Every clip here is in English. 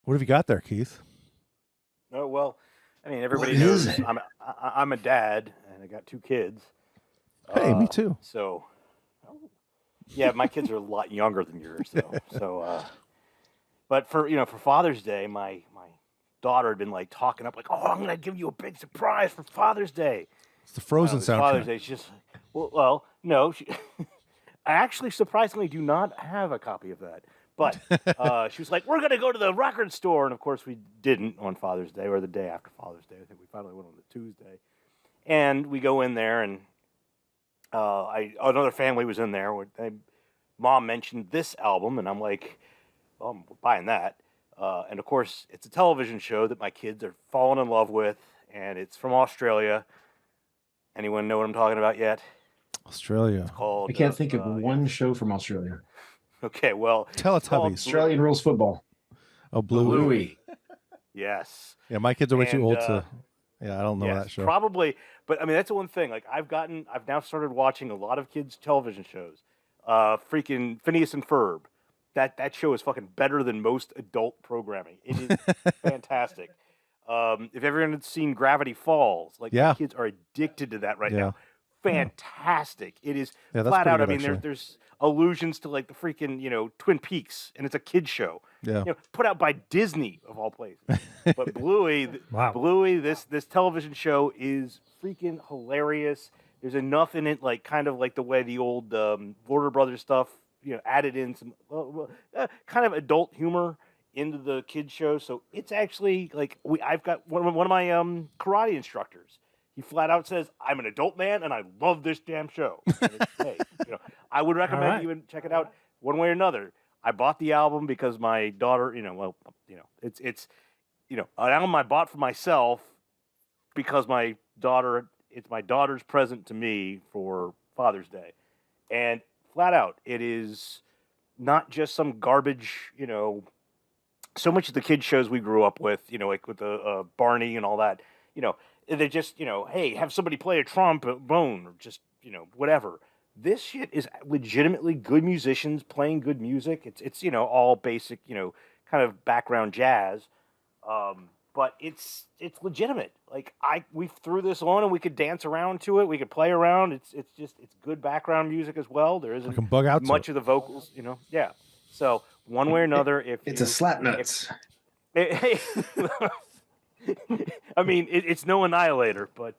What have you got there, Keith? Oh well, I mean everybody knows I'm a dad and I got 2 kids. Hey, me too. So, yeah, my kids are a lot younger than yours, though. But for Father's Day, my daughter had been like talking up like, "Oh, I'm gonna give you a big surprise for Father's Day." It's the Frozen soundtrack. Father's Day, she's just well, no, I actually surprisingly do not have a copy of that. But she was like, "We're gonna go to the record store," and of course we didn't on Father's Day or the day after Father's Day. I think we finally went on the Tuesday, and we go in there and. Another family was in there. Mom mentioned this album, and I'm like, well, I'm buying that. And of course, it's a television show that my kids are falling in love with, and it's from Australia. Anyone know what I'm talking about yet? Australia. It's called. I can't think of one show from Australia. Okay, well, Teletubbies. Australian rules football. Oh, Bluey. Yes. Yeah, my kids are way too old to. Yeah, I don't know that show. Probably, but I mean that's the one thing. Like I've now started watching a lot of kids' television shows. Freaking Phineas and Ferb. That show is fucking better than most adult programming. It is fantastic. If everyone has seen Gravity Falls, like the kids are addicted to that right now. Fantastic. It is flat out. I mean, there's allusions to like the freaking Twin Peaks, and it's a kid show. Yeah. Put out by Disney of all places. But Bluey, Bluey, this television show is freaking hilarious. There's enough in it, like kind of like the way the old Warner Brothers stuff, added in some kind of adult humor into the kids show. So it's actually like I've got one of my karate instructors. He flat out says, "I'm an adult man and I love this damn show." Hey, I would recommend you check it out one way or another. I bought the album because my daughter, it's an album I bought for myself because it's my daughter's present to me for Father's Day. And flat out, it is not just some garbage, so much of the kids shows we grew up with, like with the Barney and all that, they just, hey, have somebody play a trombone or just, whatever. This shit is legitimately good musicians playing good music. It's all basic, kind of background jazz. But it's legitimate. Like we threw this on and we could dance around to it. We could play around. It's good background music as well. There isn't bug out much of the vocals, Yeah. So one way or another, it's a slap nuts. I mean, it's no Annihilator, but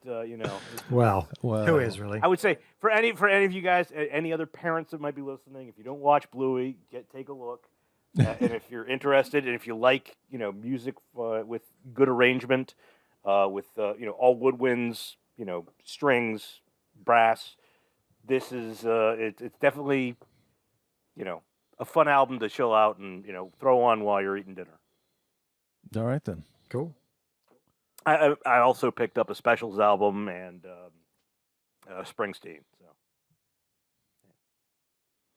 Well, who is really? I would say for any of you guys, any other parents that might be listening, if you don't watch Bluey, take a look. And if you're interested, and if you like, music with good arrangement, with all woodwinds, strings, brass, this is it's definitely, a fun album to chill out and throw on while you're eating dinner. All right then, cool. I also picked up a Specials album and Springsteen. So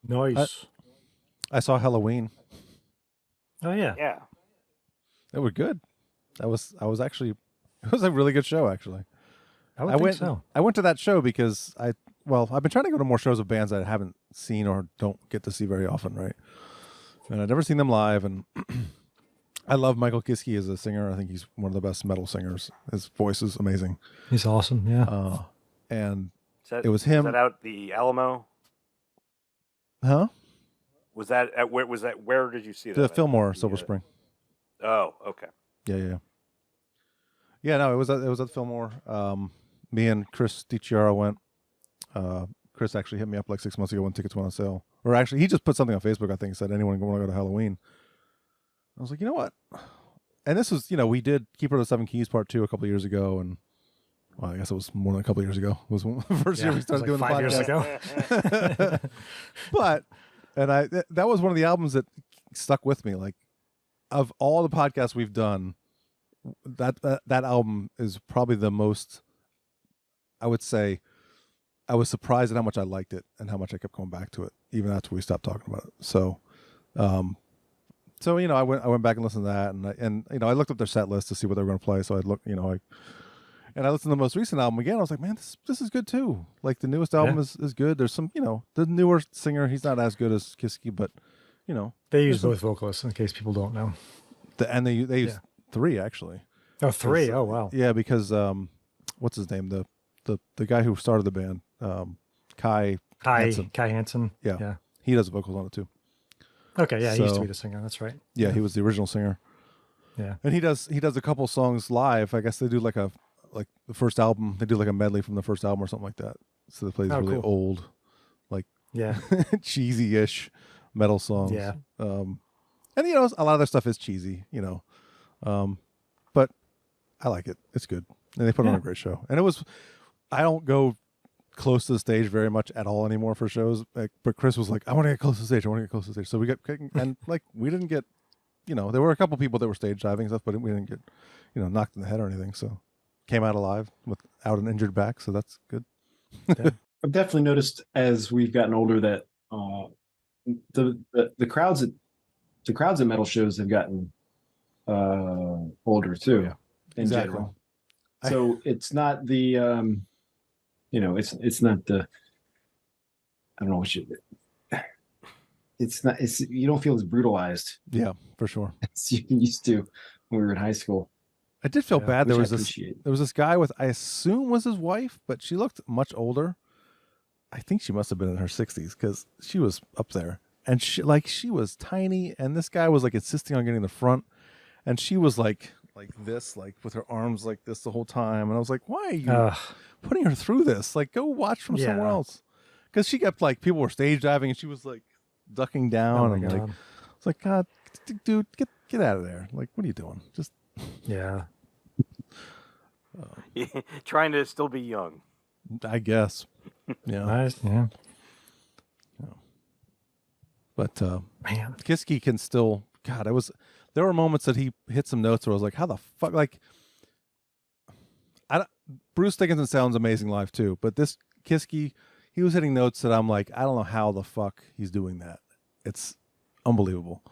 nice. I saw Halloween. Oh yeah. Yeah. They were good. I was actually it was a really good show actually. I think so. I went to that show because I've been trying to go to more shows of bands that I haven't seen or don't get to see very often, right? And I've never seen them live, and I love Michael Kiske as a singer. I think he's one of the best metal singers. His voice is amazing. He's awesome, yeah. And it was him. Was that out the Alamo? Huh? Was that at where? Was that where did you see that? The Fillmore, Silver Spring. Oh, okay. Yeah. Yeah, no, it was at Fillmore. Me and Chris DiChiaro went. Chris actually hit me up like 6 months ago when tickets went on sale. Or actually, he just put something on Facebook, I think, said, anyone want to go to Halloween? I was like, you know what? And this was, we did Keeper of the Seven Keys Part 2 a couple of years ago. And, well, I guess it was more than a couple of years ago. It was the first year we started doing the podcast. 5 years ago. But, that was one of the albums that stuck with me. Like, of all the podcasts we've done, that album is probably the most, I would say, I was surprised at how much I liked it and how much I kept going back to it, even after we stopped talking about it. So, I went back and listened to that, and I looked up their set list to see what they were going to play. So I looked, and I listened to the most recent album again. I was like, man, this is good too. Like the newest album is good. There's some, the newer singer, he's not as good as Kiske, but they use both vocalists in case people don't know. They used 3 actually. Oh, 3. Oh, wow. Yeah, because what's his name? The guy who started the band, Kai Hansen. Yeah, he does vocals on it too. Okay, yeah, he used to So- be the singer. That's right. Yeah, he was the original singer, Yeah. and he does a couple songs live. I guess they do like the first album. They do like a medley from the first album or something like that. So they play these really cool. old, like Yeah. cheesy-ish metal songs. Yeah. And a lot of their stuff is cheesy, but I like it. It's good, and they put on a great show. And I don't go close to the stage very much at all anymore for shows. But Chris was like, I want to get close to the stage. I want to get close to the stage. So we got, and like, we didn't get, there were a couple people that were stage diving and stuff, but we didn't get, knocked in the head or anything. So came out alive without an injured back. So that's good. I've definitely noticed as we've gotten older that the crowds at metal shows have gotten older too. Yeah. In Exactly. general. So it's not the it's not the I don't know what you don't feel as brutalized Yeah, for sure. as you used to when we were in high school. I did feel bad. There which was I this appreciate. there was this guy with, I assume was his wife, but she looked much older. I think she must have been in her 60s because she was up there, and she was tiny, and this guy was like insisting on getting the front, and she was like this, like with her arms like this the whole time, and I was like, why are you putting her through this? Like, go watch from somewhere else, because she kept like, people were stage diving, and she was like ducking down, and like, it's like, God, dude, get out of there! Like, what are you doing? Just Trying to still be young. I guess. Yeah. Nice. Yeah. But Man. Kiski can still, God, there were moments that he hit some notes where I was like, how the fuck, like, Bruce Dickinson sounds amazing live too, but this Kiski, he was hitting notes that I'm like, I don't know how the fuck he's doing that. It's unbelievable.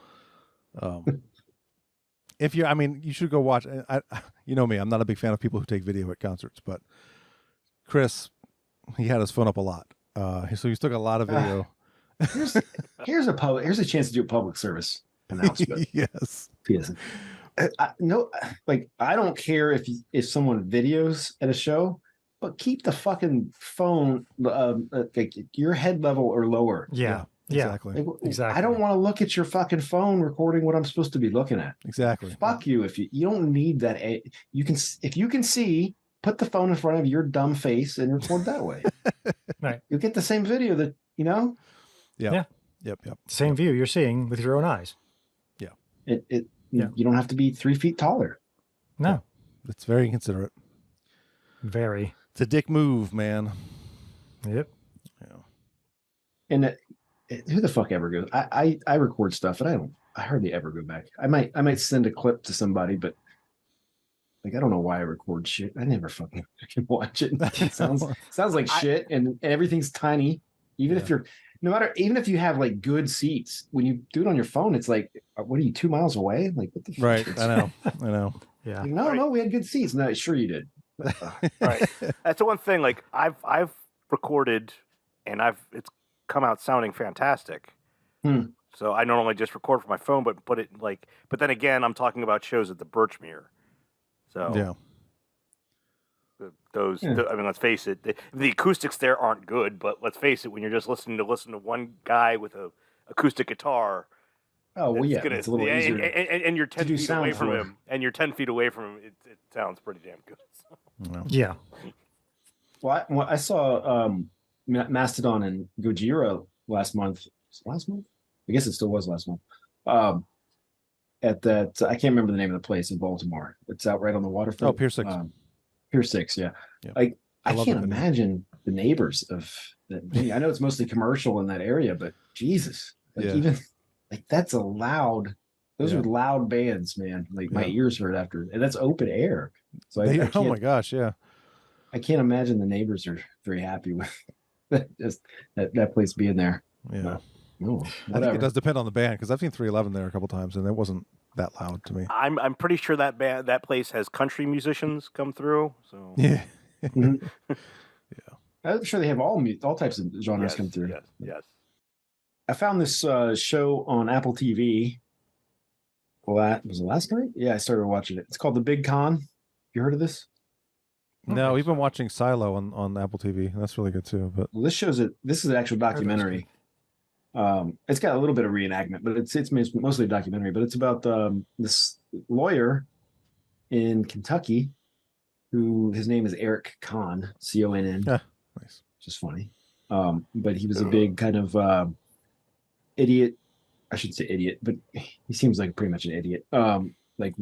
You should go watch. You know me, I'm not a big fan of people who take video at concerts, but Chris, he had his phone up a lot. So he's took a lot of video. Here's a chance to do a public service announcement. Yes. I don't care if someone videos at a show, but keep the fucking phone like your head level or lower. Yeah. Exactly. I don't want to look at your fucking phone recording what I'm supposed to be looking at. Exactly. Fuck you. If you don't need that. If you can see, put the phone in front of your dumb face and record that way. Right. You'll get the same video that, Yeah. Yeah. Yep. Same view you're seeing with your own eyes. You don't have to be 3 feet taller. No. It's very inconsiderate. Very. It's a dick move, man. Yep. Yeah. And who the fuck ever goes? I record stuff and I hardly ever go back. I might send a clip to somebody, but like, I don't know why I record shit. I never fucking watch it. It sounds like shit, and everything's tiny. Even if you have like good seats, when you do it on your phone, it's like, what are you, 2 miles away? Like, what the fuck? Right. I know. Yeah. Like, no, we had good seats. No, sure you did. Right. That's the one thing. Like, I've recorded, and it's come out sounding fantastic. So I not only just record from my phone, but put it but then again, I'm talking about shows at the Birchmere. So Yeah. I mean, let's face it, the acoustics there aren't good, but let's face it, when you're just listening to one guy with a acoustic guitar. Oh, well, yeah, it's a little easier. And you're 10 feet away from for him, it sounds pretty damn good. So. Yeah. Well, I saw Mastodon and Gojira last month. I guess it still was last month. At that, I can't remember the name of the place in Baltimore. It's out right on the waterfront. Oh, Pier 6. Pier 6, yeah. Yeah. I love can't it. imagine the neighbors of that. I know it's mostly commercial in that area, but Jesus, even like that's a loud. Those are loud bands, man. Like my ears hurt after, and that's open air. So Oh my gosh, yeah. I can't imagine the neighbors are very happy with just that place being there. Yeah. No, I think it does depend on the band, because I've seen 311 there a couple times, and it wasn't that loud to me. I'm pretty sure that place has country musicians come through. So Yeah. Mm-hmm. Yeah, I'm sure they have all types of genres come through. Yes. I found this show on Apple TV Was it last night? Yeah, I started watching it. It's called The Big Con. You heard of this? No, we've been watching Silo on Apple TV. That's really good too. But Well, this shows it. This is an actual documentary. It's got a little bit of reenactment, but it's mostly a documentary. But it's about this lawyer in Kentucky, who his name is Eric Conn, Conn. yeah, nice. Which is funny. But he was a big kind of idiot. I shouldn't say idiot, but he seems like pretty much an idiot. Like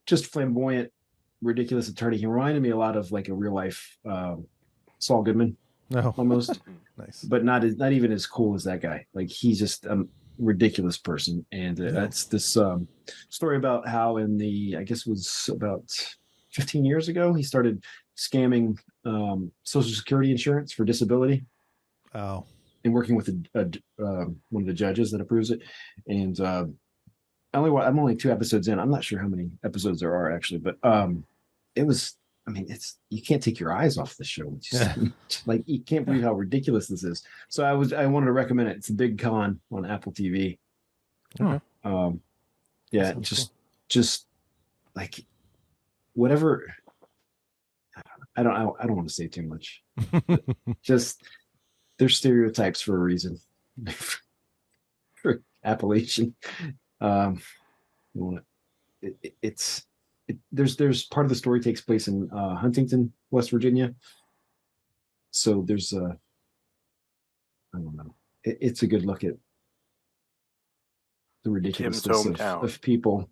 just flamboyant, ridiculous attorney. He reminded me a lot of like a real life Saul Goodman, No, almost, nice. but not even as cool as that guy. Like he's just a ridiculous person. And that's this story about how I guess it was about 15 years ago, he started scamming Social Security insurance for disability. Oh, And working with one of the judges that approves it. And I'm only 2 episodes in. I'm not sure how many episodes there are actually, but it was. I mean, you can't take your eyes off the show. It's just, like you can't believe how ridiculous this is. So I wanted to recommend it. It's a Big Con on Apple TV. okay. Yeah, just like whatever. I don't want to say too much. Just there's stereotypes for a reason. For Appalachian, there's part of the story takes place in Huntington, West Virginia. So there's I don't know. It's a good look at the ridiculousness of people.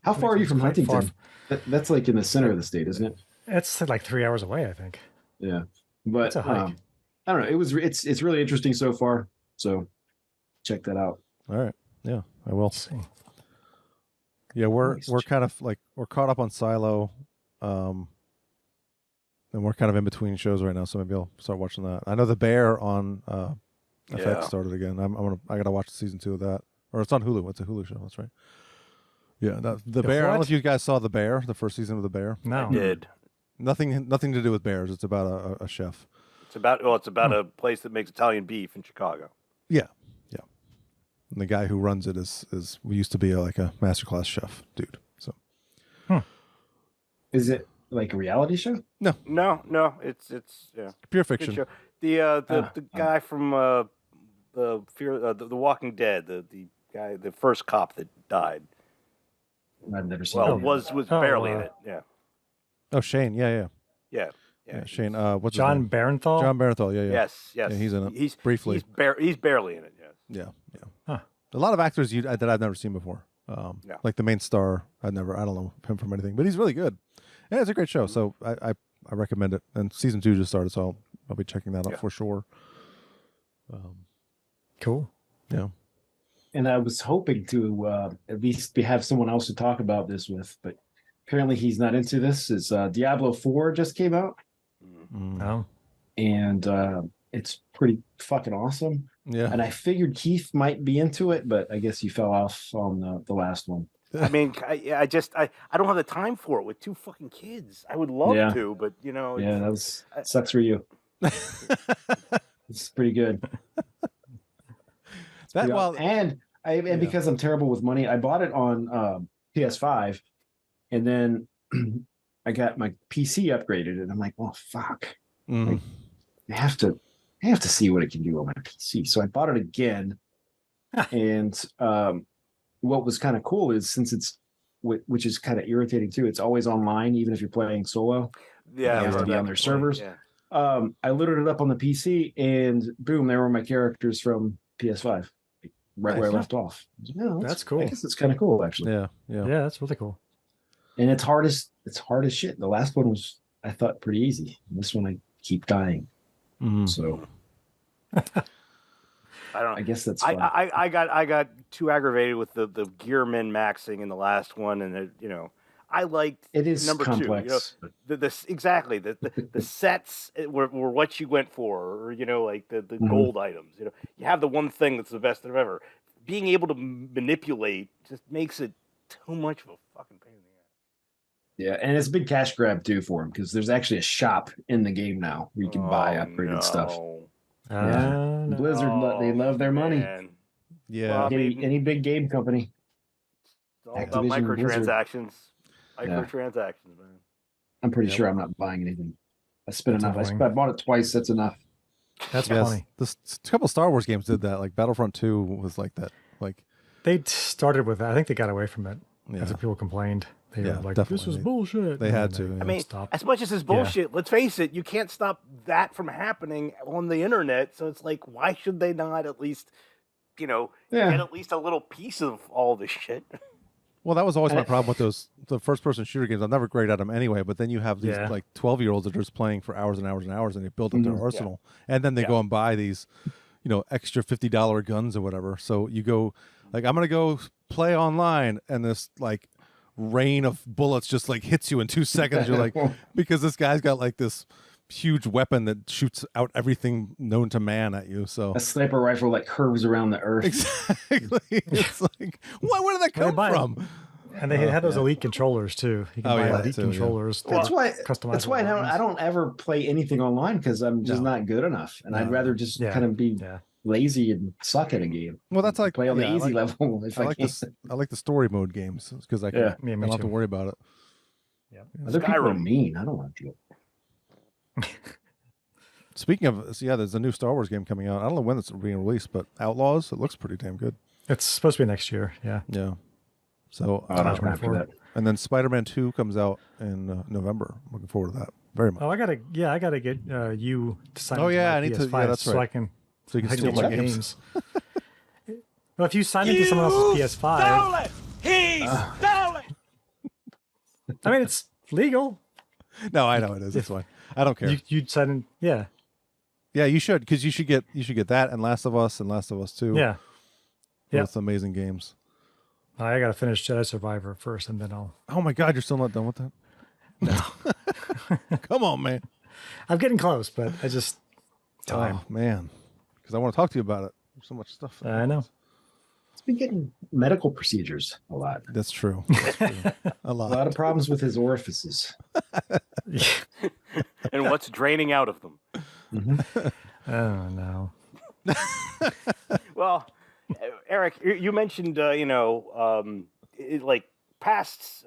How far are you from Huntington? That's like in the center of the state, isn't it? It's like 3 hours away, I think. Yeah, but It's a hike. I don't know. It's really interesting so far. So check that out. All right. Yeah, I will. Let's see. Yeah, we're Nice. kind of like we're caught up on Silo, and we're kind of in between shows right now. So maybe I'll start watching that. I know The Bear on FX started again. I gotta watch season 2 of that, or it's on Hulu. It's a Hulu show. That's right. Yeah, The Bear. I don't know if you guys saw The Bear, the first season of The Bear. No. I did. Nothing to do with bears. It's about a chef. It's about a place that makes Italian beef in Chicago. Yeah. And the guy who runs it is used to be like a masterclass chef dude. So Is it like a reality show? No, it's pure good fiction. show. The guy from the Walking Dead, the first cop that died. I've never seen. Well, it. was barely in it. Yeah. Oh, Shane. Yeah. Shane. What's John his name? Barenthal? John Barenthal. Yeah. Yes. Yeah, he's in it. He's briefly. He's barely in it. Yes. Yeah. Huh. A lot of actors that I've never seen before. Yeah. Like the main star, I don't know him from anything, but he's really good. Yeah, it's a great show. So I recommend it. And season 2 just started, so I'll be checking that out for sure. Cool. Yeah. And I was hoping to at least have someone else to talk about this with, but apparently he's not into this. Is Diablo 4 just came out, No. and it's pretty fucking awesome. Yeah. And I figured Keith might be into it, but I guess he fell off on the last one. I mean, I don't have the time for it with 2 fucking kids. I would love to, but Yeah, that sucks for you. It's pretty good. And because I'm terrible with money, I bought it on PS5, and then I got my PC upgraded, and I'm like, well, fuck. Like, I have to see what it can do on my PC. So I bought it again, and what was kind of cool is since it's, which is kind of irritating too, it's always online, even if you're playing solo. Yeah, you have to be on their servers. Yeah. I loaded it up on the PC, and boom, there were my characters from PS5, right where I left off. That's cool. I guess it's kind of cool, actually. Yeah. Yeah, that's really cool. And it's hard as shit. The last one was, I thought, pretty easy. This one I keep dying. So I guess that's fun. I got too aggravated with the gear min maxing in the last one, and I liked it is number complex. 2. Exactly the sets were what you went for, or like the gold items. You have the one thing that's the best of ever. Being able to manipulate just makes it too much of a fucking pain in the ass. Yeah, and it's a big cash grab too for him, because there's actually a shop in the game now where you can buy upgraded stuff. No. Blizzard, they love their money. Yeah. Well, I mean, Any big game company. it's all about Activision Blizzard. microtransactions. Microtransactions, man. I'm pretty Yeah. sure I'm not buying anything. I spent That's enough. annoying. I bought it twice. That's enough. That's Yes, funny. a couple Star Wars games did that. Like Battlefront 2 was like that. Like, They started with that. I think they got away from it yeah, after people complained. They Yeah, were like, definitely. "This is bullshit." they And had then to. they yeah. I mean, stopped. as much as it's bullshit, let's face it, you can't stop that from happening on the internet. So it's like, why should they not at least, get at least a little piece of all this shit? Well, that was always my problem with the first-person shooter games. I'm never great at them anyway. But then you have these Yeah. like 12-year-olds that are just playing for hours and hours and hours, and they build up their arsenal, and then they go and buy these, extra $50 guns or whatever. So you go, like, I'm gonna go play online, and this like rain of bullets just like hits you in 2 seconds. You're like, because this guy's got like this huge weapon that shoots out everything known to man at you. So A sniper rifle that curves around the earth. exactly, it's like, where did that come from? And they had those elite controllers too. You can buy that elite too, yeah. controllers. That's why. customizable That's why weapons. I don't ever play anything online because I'm just No. not good enough, and I'd No. rather just Yeah. kind of be Yeah. lazy and suck at a game. Well, that's like Play on the yeah, I easy like- level if I, I like can. this. I like the story mode games because I can. Yeah. I Yeah, me don't have to too. worry about it. Other people are Skyrim. mean. I don't want to. Speaking of, there's a new Star Wars game coming out. I don't know when it's being released, but Outlaws. It looks pretty damn good. It's supposed to be next year. Yeah. Yeah. So, Oh, no, 24. after that. and then Spider-Man 2 comes out in November. I'm looking forward to that very much. Oh, I gotta get you to sign. Oh, into yeah, my I need to- yeah, PS5 that's so right. I can So you can I can steal get my my games. games. Well, if you sign into someone else's PS5, He stole it! I mean it's legal. No, I know it is. It's fine. I don't care. You'd sign in. Yeah. Yeah, you should, because you should get that and Last of Us and Last of Us 2. Yeah. Yeah. Both amazing games. I gotta finish Jedi Survivor first, and then I'll. Oh my God, you're still not done with that? No. Come on, man. I'm getting close, but I just time. Oh man, because I want to talk to you about it. There's so much stuff. I know. He's been getting medical procedures a lot. That's true. That's true. A A lot. lot of problems with his orifices. And what's draining out of them? Oh no. Well, Eric, you mentioned, like past,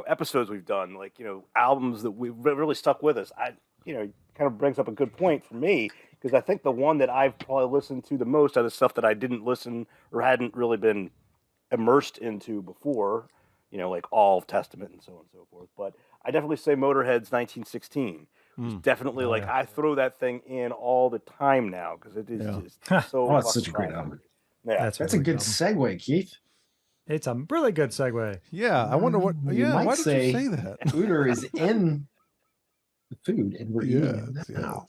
episodes we've done, like, albums that we've really stuck with us. Kind of brings up a good point for me, because I think the one that I've probably listened to the most out of stuff that I didn't listen or hadn't really been immersed into before, like all of Testament and so on and so forth. But I definitely say Motorhead's 1916. It's definitely I throw that thing in all the time now because it is just so. Oh, it's such a fucking great awesome. album. Yeah, That's a really good dumb. segue, Keith. It's a really good segue. Yeah, I wonder what. You Yeah, might why did say- you say that? Cooter is in the food, and we're eating it now.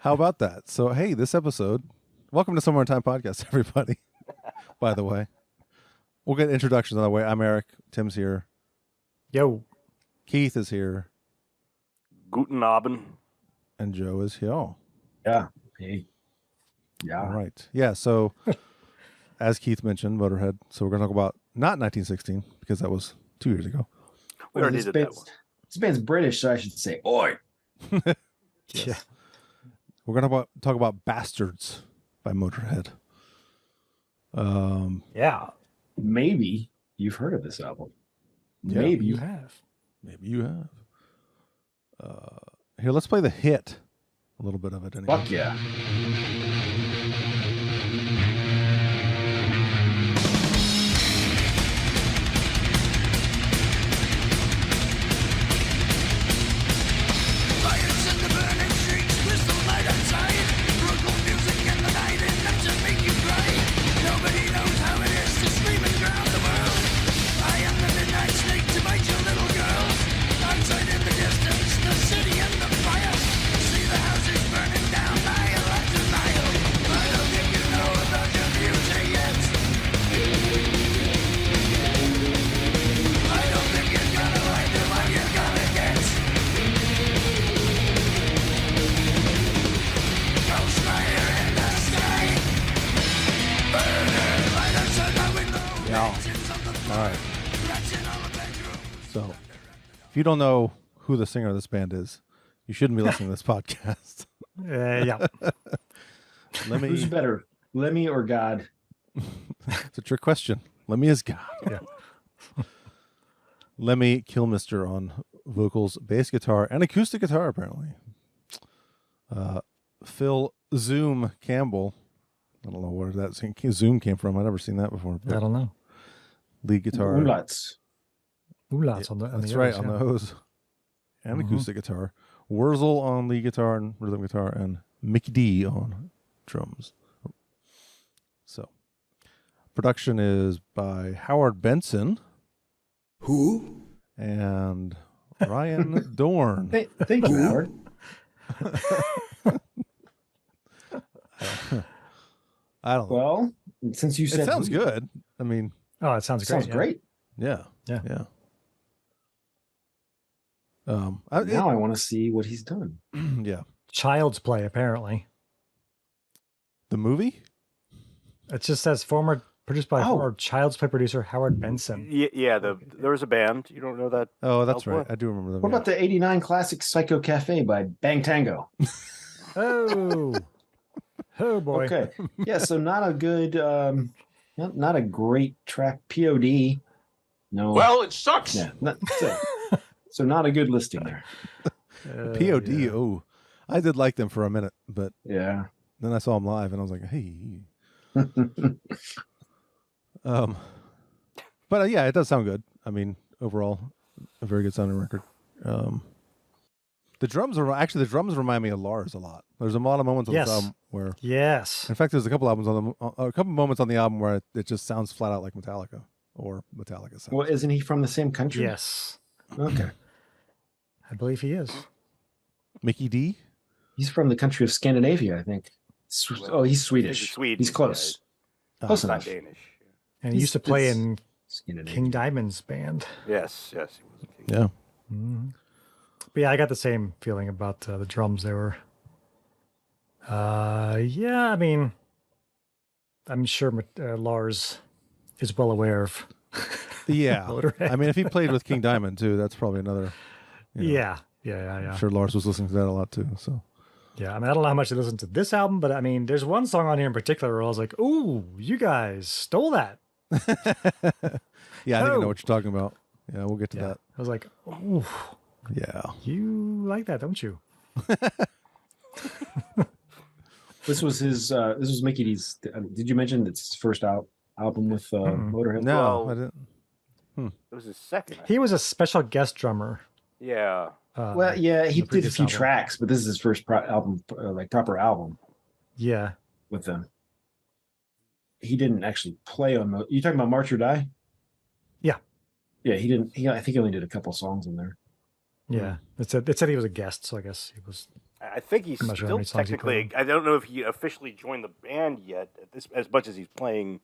How about that? So, hey, this episode. Welcome to Somewhere in Time podcast, everybody. By the way, we'll get introductions on the way. I'm Eric. Tim's here. Yo. Keith is here, Guten Abend. and Joe is here. Yeah. Hey. Yeah. All right. Yeah. So, as Keith mentioned, Motorhead. So we're going to talk about not 1916 because that was 2 years ago. We already this did that band's- one. This band's British, so I should say, "Oi." Yeah. We're going to talk about Bastards by Motorhead. Yeah. Maybe you've heard of this album. Yeah. Maybe You have. Maybe you have. Here, let's play the hit. A little bit of it. Anyway. Fuck yeah. All right. So, if you don't know who the singer of this band is, you shouldn't be listening to this podcast. Yeah. Let Who's me. better, Lemmy or God? It's a trick question. Lemmy is God. Yeah. Lemmy Kilmister on vocals, bass guitar, and acoustic guitar, apparently. Phil Zoom Campbell. I don't know where that Zoom came from. I've never seen that before. I don't know. Lead guitar. Umlauts. Umlauts on the That's the right, others, on yeah. those. And acoustic guitar. Wurzel on lead guitar and rhythm guitar, and Mickey D on drums. So, production is by Howard Benson. Who? And Ryan Dorn. Thank you, Howard. I don't know. Well, since you said It sounds who, good. I mean, Oh, it sounds it great. sounds great. yeah. Yeah. Yeah. Now I want to see what he's done. Yeah. Child's Play, apparently. The movie? It just says produced by former Child's Play producer Howard Benson. Yeah. There was a band. You don't know that? Oh, that's Child's right. Play? I do remember that. What about the '89 classic "Psycho Cafe" by Bang Tango? Oh, oh boy. Okay, yeah. So not a good, not a great track. POD. No. Well, it sucks. Yeah. So not a good listing there. POD? Yeah. Oh, I did like them for a minute, but Yeah. then I saw them live and I was like, hey. But yeah, it does sound good. I mean, overall, a very good sounding record. The drums remind me of Lars a lot. There's a lot of moments on Yes. this album where, Yes. in fact, there's a couple moments on the album where it just sounds flat out like Metallica or Metallica sounds. Well, isn't he from the same country? Yes. Okay. I believe he is. Mickey D. He's from the country of Scandinavia, I think. He's Swedish. He's Swedish, He's close. Close Not enough. Danish. And he used to play It's in Scandinavia. King Diamond's band. Yes. He was a king. Yeah. Mhm. But yeah, I got the same feeling about the drums. They were, yeah, I mean, I'm sure Lars is well aware of. Yeah. Motorhead. I mean, if he played with King Diamond too, that's probably another. you know, Yeah. I'm sure Lars was listening to that a lot too. So Yeah, I mean, I don't know how much I listened to this album, but I mean, there's one song on here in particular where I was like, "Ooh, you guys stole that." yeah, I think I know Oh. what you're talking about. Yeah, we'll get to Yeah, that. I was like, "Ooh, Yeah. you like that, don't you?" This was Mickey D's. Did you mention it's his first album with Motorhead? No, Well- I didn't. It was his second. He was a special guest drummer. Yeah. Well, yeah, he the did a previous few album. tracks, but this is his first album, like proper album Yeah, with them. He didn't actually play on the. You talking about March or Die? Yeah. Yeah, he didn't. I think he only did a couple sonls in there. yeah. It said he was a guest, so I guess he was. I think he's I'm not sure how still many songs he technically. played I don't know if he officially joined the band yet. As much as he's playing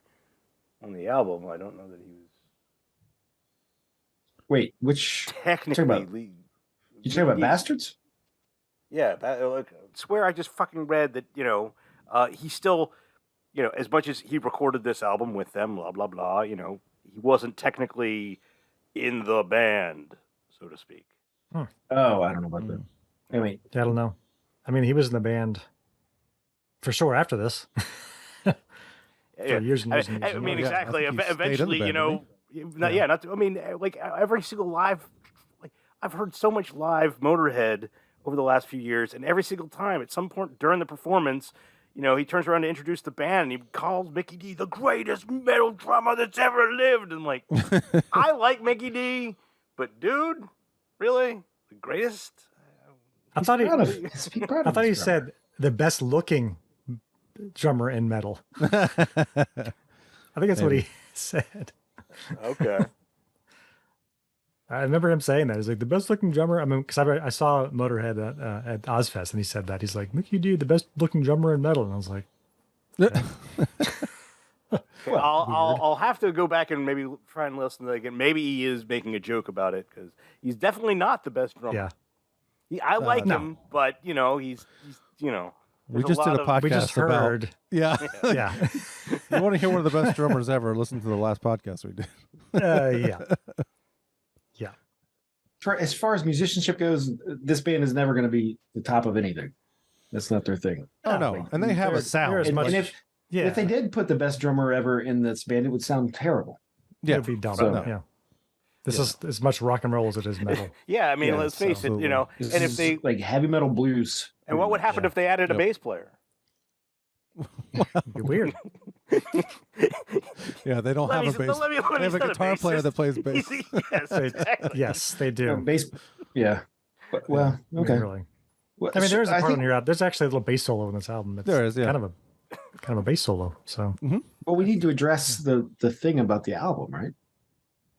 on the album, I don't know that he was Wait, which technically. about- you talking about he- Bastards? Yeah, I swear I just fucking read that. He still, as much as he recorded this album with them, blah blah blah. He wasn't technically in the band, so to speak. Oh, I don't know about that. I mean, I don't know. I mean, he was in the band for sure after this. Yeah, years and years and years I and mean, years. exactly. I think he stayed in the Eventually, band, every single live, I've heard so much live Motorhead over the last few years, and every single time, at some point during the performance, he turns around to introduce the band, and he calls Mickey D the greatest metal drummer that's ever lived, and I like Mickey D, but dude, really, the greatest? I thought he. proud of- he's proud I of thought he his drummer. said the best looking drummer in metal. I think that's what he said. Okay. I remember him saying that. He's like the best looking drummer. I mean, because I saw Motorhead at Ozfest, and he said that. He's like, Mickey D, the best looking drummer in metal. And I was like, Okay, I'll have to go back and maybe try and listen to it again. Maybe he is making a joke about it because he's definitely not the best drummer. yeah. I like no. him, but he's We there's just did a podcast We just about. heard. Yeah. Yeah. You want to hear one of the best drummers ever? Listen to the last podcast we did. Yeah. Yeah. As far as musicianship goes, this band is never going to be the top of anything. That's not their thing. Oh no, and they have a they're sound. as much- And Yeah. If they did put the best drummer ever in this band, it would sound terrible. Yeah, It would be dumb. So- Yeah. This is as much rock and roll as it is metal. Yeah, I mean, Yeah, let's face it, you know. This And if is they like heavy metal blues. and what would happen if they added a Yep. bass player? It'd be weird. Yeah, they don't have a bass. They have a guitar player that plays bass. Yes, exactly. Yes, they do. bass? Yeah. But, well, I mean, okay. really. Well, I mean, there's a I part think- on here. There's actually a little bass solo in this album. It's There is, yeah. kind of a bass solo. So Well, we need to address the thing about the album, right?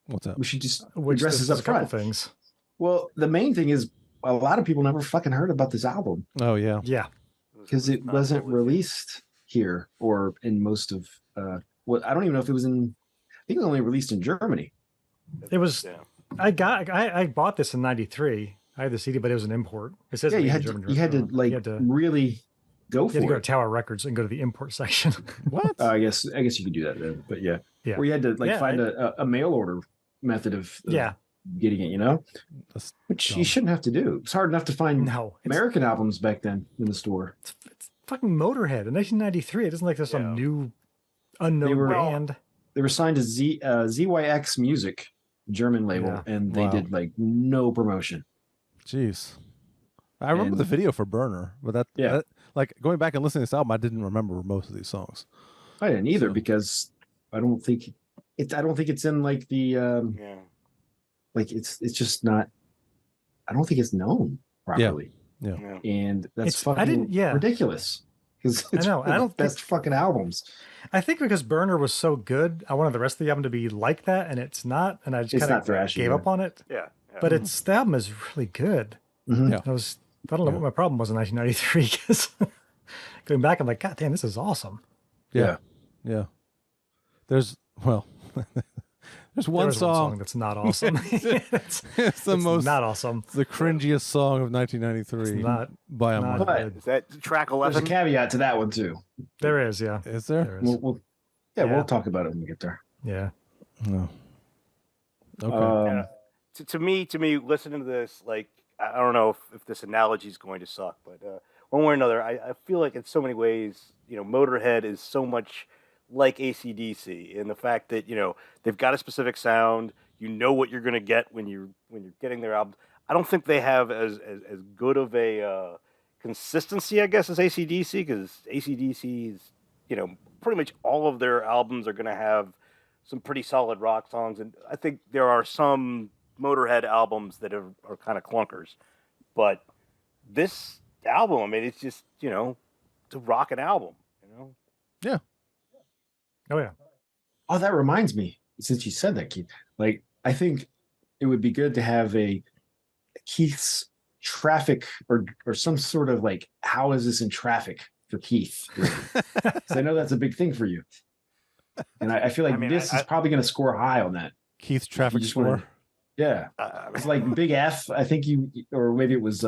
What's up? We should just which address there's this up a couple front. things. Well, the main thing is a lot of people never fucking heard about this album Oh yeah. Yeah, because it wasn't released here or in most of. Well, I don't even know if it was in. I think it was only released in Germany. it was. Yeah. I bought this in '93. I had the CD, but it was an import. It says Yeah, made you in had to, German. you had to like you had to really go for go to it. Tower Records and go to the import section. What? I guess you could do that then, but yeah, Yeah. Or you had to like Yeah, find a mail order method of Yeah, getting it, you know, That's which dumb. you shouldn't have to do. It's hard enough to find no, it's American albums back then in the store. fucking Motorhead in 1993. It isn't like there's some Yeah. new unknown They were- band. They were signed to ZYX Music, German label, Yeah. and they Wow. did like no promotion. Jeez. I remember And- the video for Burner, but Yeah. like going back and listening to this album, I didn't remember most of these songs. I didn't either So- because I don't think it's in like the Yeah. like it's just not. I don't think it's known properly, Yeah. and that's It's- I fucking didn't- yeah. ridiculous. Because I know, I don't think- best fucking albums. I think because Burner was so good, I wanted the rest of the album to be like that, and it's not. And I just It's kind not of thrashy, gave yeah. up on it. Yeah. Yeah. But the album is really good. Mhm. Yeah. I don't know what my problem was in 1993 because going back, I'm like, God damn, this is awesome. Yeah. Yeah. There's one There is one song. that's not awesome. it's It's the most not awesome. the cringiest song of 1993 It's not- by a not mile. But- good. Is that track There's a 11? caveat to that one too. There is, yeah. Is there? There is. We'll Yeah. we'll talk about it when we get there. Yeah. No. Okay. Um, To me, listening to this, like, I don't know if this analogy is going to suck, but one way or another, I feel like in so many ways, you know, Motorhead is so much like AC/DC in the fact that, you know, they've got a specific sound. You know what you're going to get when you're getting their album. I don't think they have as good of a consistency, I guess, as AC/DC, because AC/DC is, you know, pretty much all of their albums are going to have some pretty solid rock songs, and I think there are some Motorhead albums that are kind of clunkers, but this album, I mean, it's just, you know, it's a rockin' album, you know. Oh, yeah. oh, that reminds me. Since you said that, Keith, like I think it would be good to have a Keith's traffic or some sort of like how is this in traffic for Keith? 'Cause I know that's a big thing for you, and I feel like I mean, this I- is probably going to score high on that. Keith's traffic just score. wanna- Yeah, it's like Big F. I think or maybe it was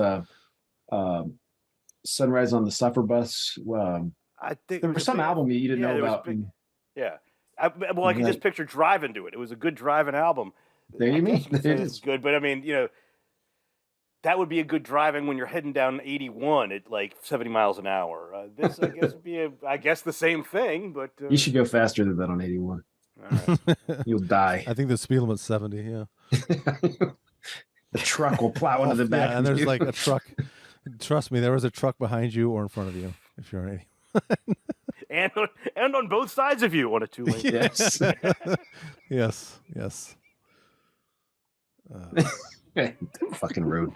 Sunrise on the Suffer Bus. I think There was some album you didn't Yeah, know there was about. big- Yeah. I can Like- just picture driving to it. It was a good driving album. There you I mean. guess could say It it's is. good, but I mean, you know, that would be a good driving when you're heading down 81 at like 70 miles an hour. This, I guess, would be the same thing, but You should go faster than that on 81. all right. You'll die. I think the speed limit's 70. Yeah. The truck will plow into the back. Yeah, and of there's you. like a truck. Trust me, there was a truck behind you or in front of you. If you're on 80. and on both sides of you on a 2-lane. Yes. Yes. Yes. Fucking rude.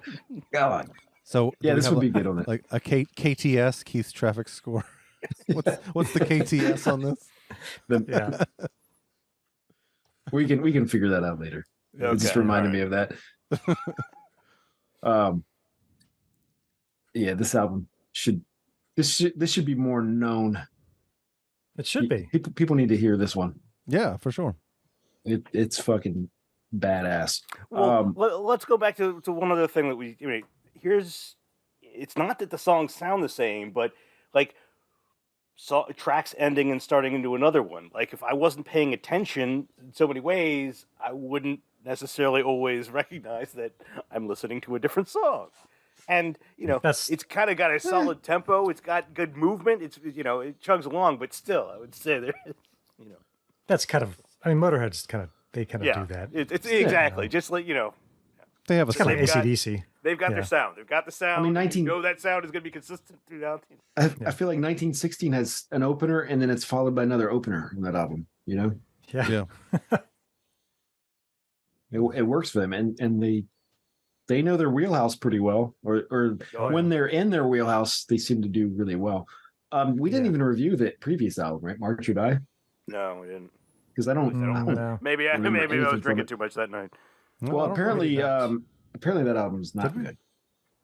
God. So Yeah, do we this have would be good on it. like a KTS, Keith's traffic score. What's the KTS on this? Yeah. We can figure that out later. It just Okay, reminded all me of that. Yeah, this album should be more known. It should be. People need to hear this one. Yeah, for sure. It's fucking badass. Well, let's go back to one other thing that it's not that the songs sound the same, but like tracks ending and starting into another one. Like if I wasn't paying attention in so many ways, I wouldn't necessarily always recognize that I'm listening to a different song. And it's kind of got a solid tempo. It's got good movement. It's it chugs along, but still, I would say there. That's kind of. I mean, Motorhead's kind of. They kind of do that. It's exactly just like They have a kind of like sound. AC/DC. They've got their sound. They've got the sound. I mean, that sound is going to be consistent throughout. I feel like 1916 has an opener, and then it's followed by another opener in that album. Yeah. It works for them, and they know their wheelhouse pretty well, or when they're in their wheelhouse, they seem to do really well. We didn't even review the previous album, right? March or Die? No, we didn't. Because I don't know. Maybe I was drinking too much that night. Well, apparently that album's not good.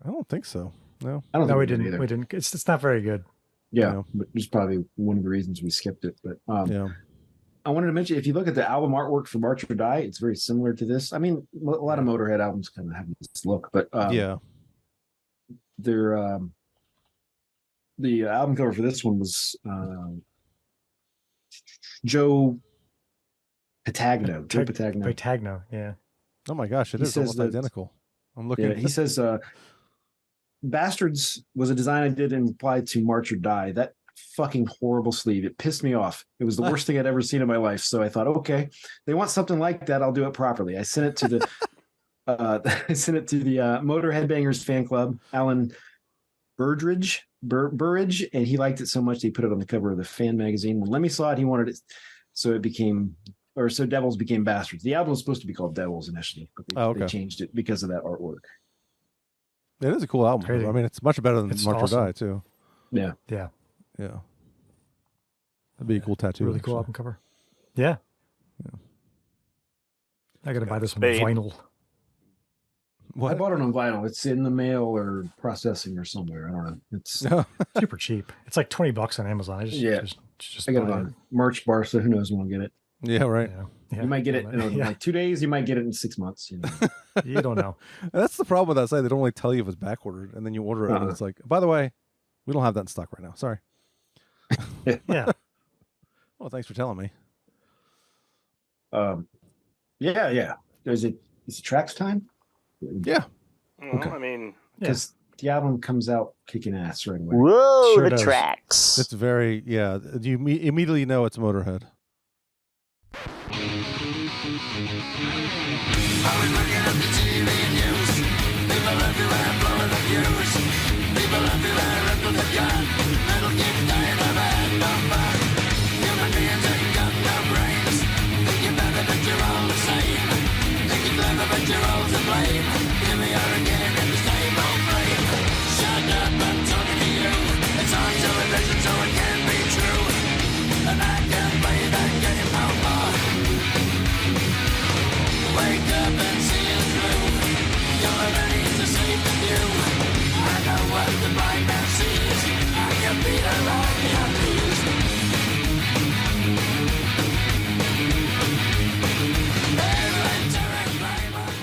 I don't think so. No. I don't No, think we did didn't. either. We didn't. It's not very good. Yeah, but it's probably one of the reasons we skipped it. But Yeah. I wanted to mention, if you look at the album artwork for March or Die, it's very similar to this. I mean, a lot of Motorhead albums kind of have this look, but Yeah. they're the album cover for this one was Joe Patagno. Joe Patagno. Patagno, yeah. Oh my gosh, it He is says almost that- identical. I'm looking. Yeah, he says Bastards was a design I did and applied to March or Die. That fucking horrible sleeve. It pissed me off. It was the worst thing I'd ever seen in my life. So I thought, okay, they want something like that. I'll do it properly. I sent it to the Motorhead Bangers fan club, Alan Burridge, and he liked it so much he put it on the cover of the fan magazine. When Lemmy saw it, he wanted it, so Devils became Bastards. The album was supposed to be called Devils initially, but they changed it because of that artwork. It is a cool album. Crazy. I mean, it's much better than It's March awesome. or Die too. Yeah. Yeah. Yeah. That'd be a cool tattoo. Really cool actually. album cover. Yeah. I got to buy this one on Spade. vinyl. What? I bought it on vinyl. It's in the mail or processing or somewhere. I don't know. It's Super cheap. It's like $20 on Amazon. I just I got it buy on March bar, so who knows when I'll get it. Yeah, right. Yeah. You might get it in like 2 days. You might get it in 6 months. You don't know. That's the problem with that site. They don't really tell you if it's back ordered, and then you order it, and it's like, by the way, we don't have that in stock right now. Sorry. Yeah. Well, thanks for telling me. Yeah. Is it tracks time? Yeah. Well, I mean, Because the album comes out kicking ass right away. Whoa, Sure the does. tracks. It's very, yeah. You immediately know it's Motorhead.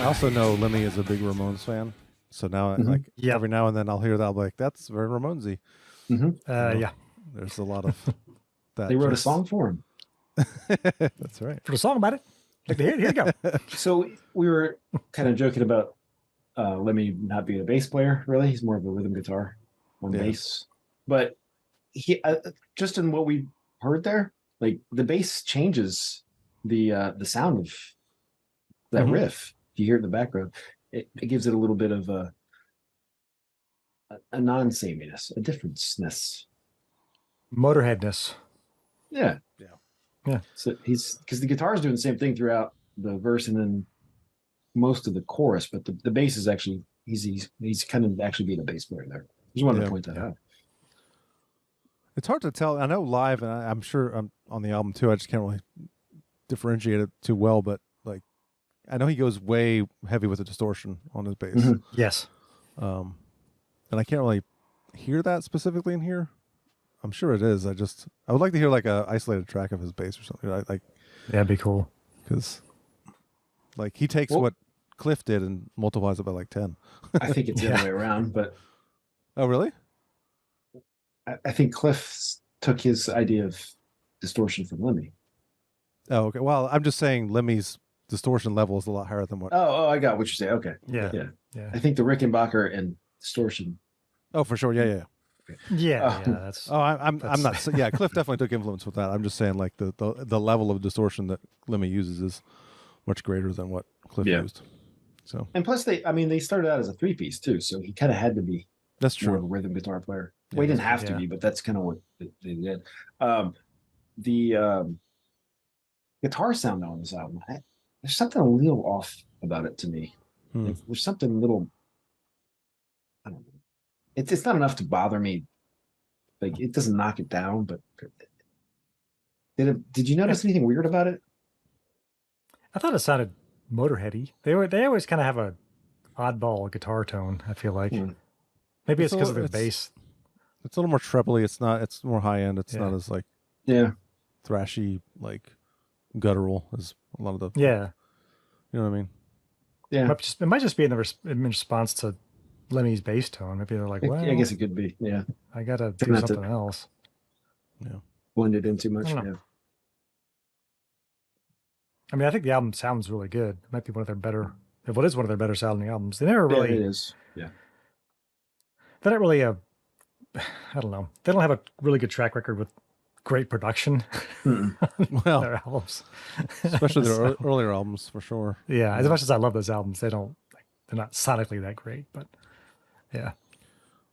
I also know Lemmy is a big Ramones fan. So now, like, Yeah. every now and then I'll hear that. I'll be like, that's very Ramonesy. Yeah. There's a lot of that. They wrote a just- song for him. That's right. For the song about it. Like here you go. So we were kind of joking about Lemmy not being a bass player. Really, he's more of a rhythm guitar on Yeah. bass. But he just in what we heard there, like the bass changes the sound of that riff. If you hear it in the background, it gives it a little bit of a non-sameness, a differenceness. Motorheadness. Yeah. Yeah. So because the guitar is doing the same thing throughout the verse and then most of the chorus, but the bass is actually he's kind of actually being a bass player there. Just wanted to point that out. It's hard to tell. I know live, and I'm sure I'm on the album too. I just can't really differentiate it too well. But like, I know he goes way heavy with the distortion on his bass, Yes. and I can't really hear that specifically in here. I'm sure it is. I would like to hear like a isolated track of his bass or something. Like, That'd be cool. because like he takes what Cliff did and multiplies it by like 10. I think it's the other way around, but Oh, really? I think Cliff took his idea of distortion from Lemmy. Oh, okay. Well, I'm just saying Lemmy's distortion level is a lot higher than what. Oh, I got what you're saying. Okay. Yeah. Yeah. Yeah. I think the Rickenbacker and distortion. Oh, for sure. Yeah. Yeah, that's. Oh, I'm not. Yeah, Cliff definitely took influence with that. I'm just saying, like the level of distortion that Lemmy uses is much greater than what Cliff used. So, and plus they started out as a 3-piece too, so he kind of had to be. That's true. More of a rhythm guitar player. Yeah, well, he didn't have to be, but that's kind of what they did. The guitar sound on this album, there's something a little off about it to me. There's something a little. I don't know. It's not enough to bother me. Like it doesn't knock it down, but did you notice anything weird about it? I thought it sounded Motorheady. They always kind of have a oddball guitar tone. I feel like maybe it's because of their bass. It's a little more trebly. It's not. It's more high end. It's not as like thrashy, like guttural as a lot of the. Yeah. You know what I mean? Yeah. It might just be in response to Lemmy's bass tone. Maybe they're like, well, I guess it could be. Yeah. I got to do something else. Yeah. Blend it in too much. Yeah. I mean, I think the album sounds really good. It might be one of their better, if it is one of their better sounding albums. They never really. Yeah, it is. Yeah. They're not really I don't know. They don't have a really good track record with great production. Well, their albums, especially their earlier albums, for sure. Yeah, as much as I love those albums, they're not sonically that great. But yeah.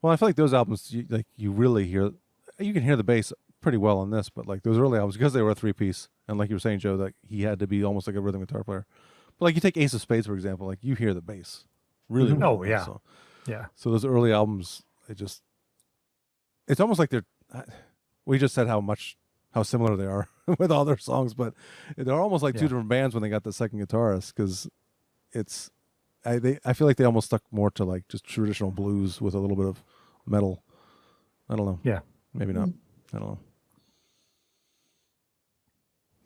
Well, I feel like those albums, you really hear, you can hear the bass pretty well on this, but like those early albums, because they were a 3-piece, and like you were saying, Joe, that he had to be almost like a rhythm guitar player. But like you take Ace of Spades, for example, like you hear the bass really well. Oh, yeah. So, yeah. So those early albums, it's almost like we just said how similar they are with all their songs, but they're almost like two different bands when they got the second guitarist, because I feel like they almost stuck more to like just traditional blues with a little bit of metal. I don't know. Yeah. Maybe not. I don't know.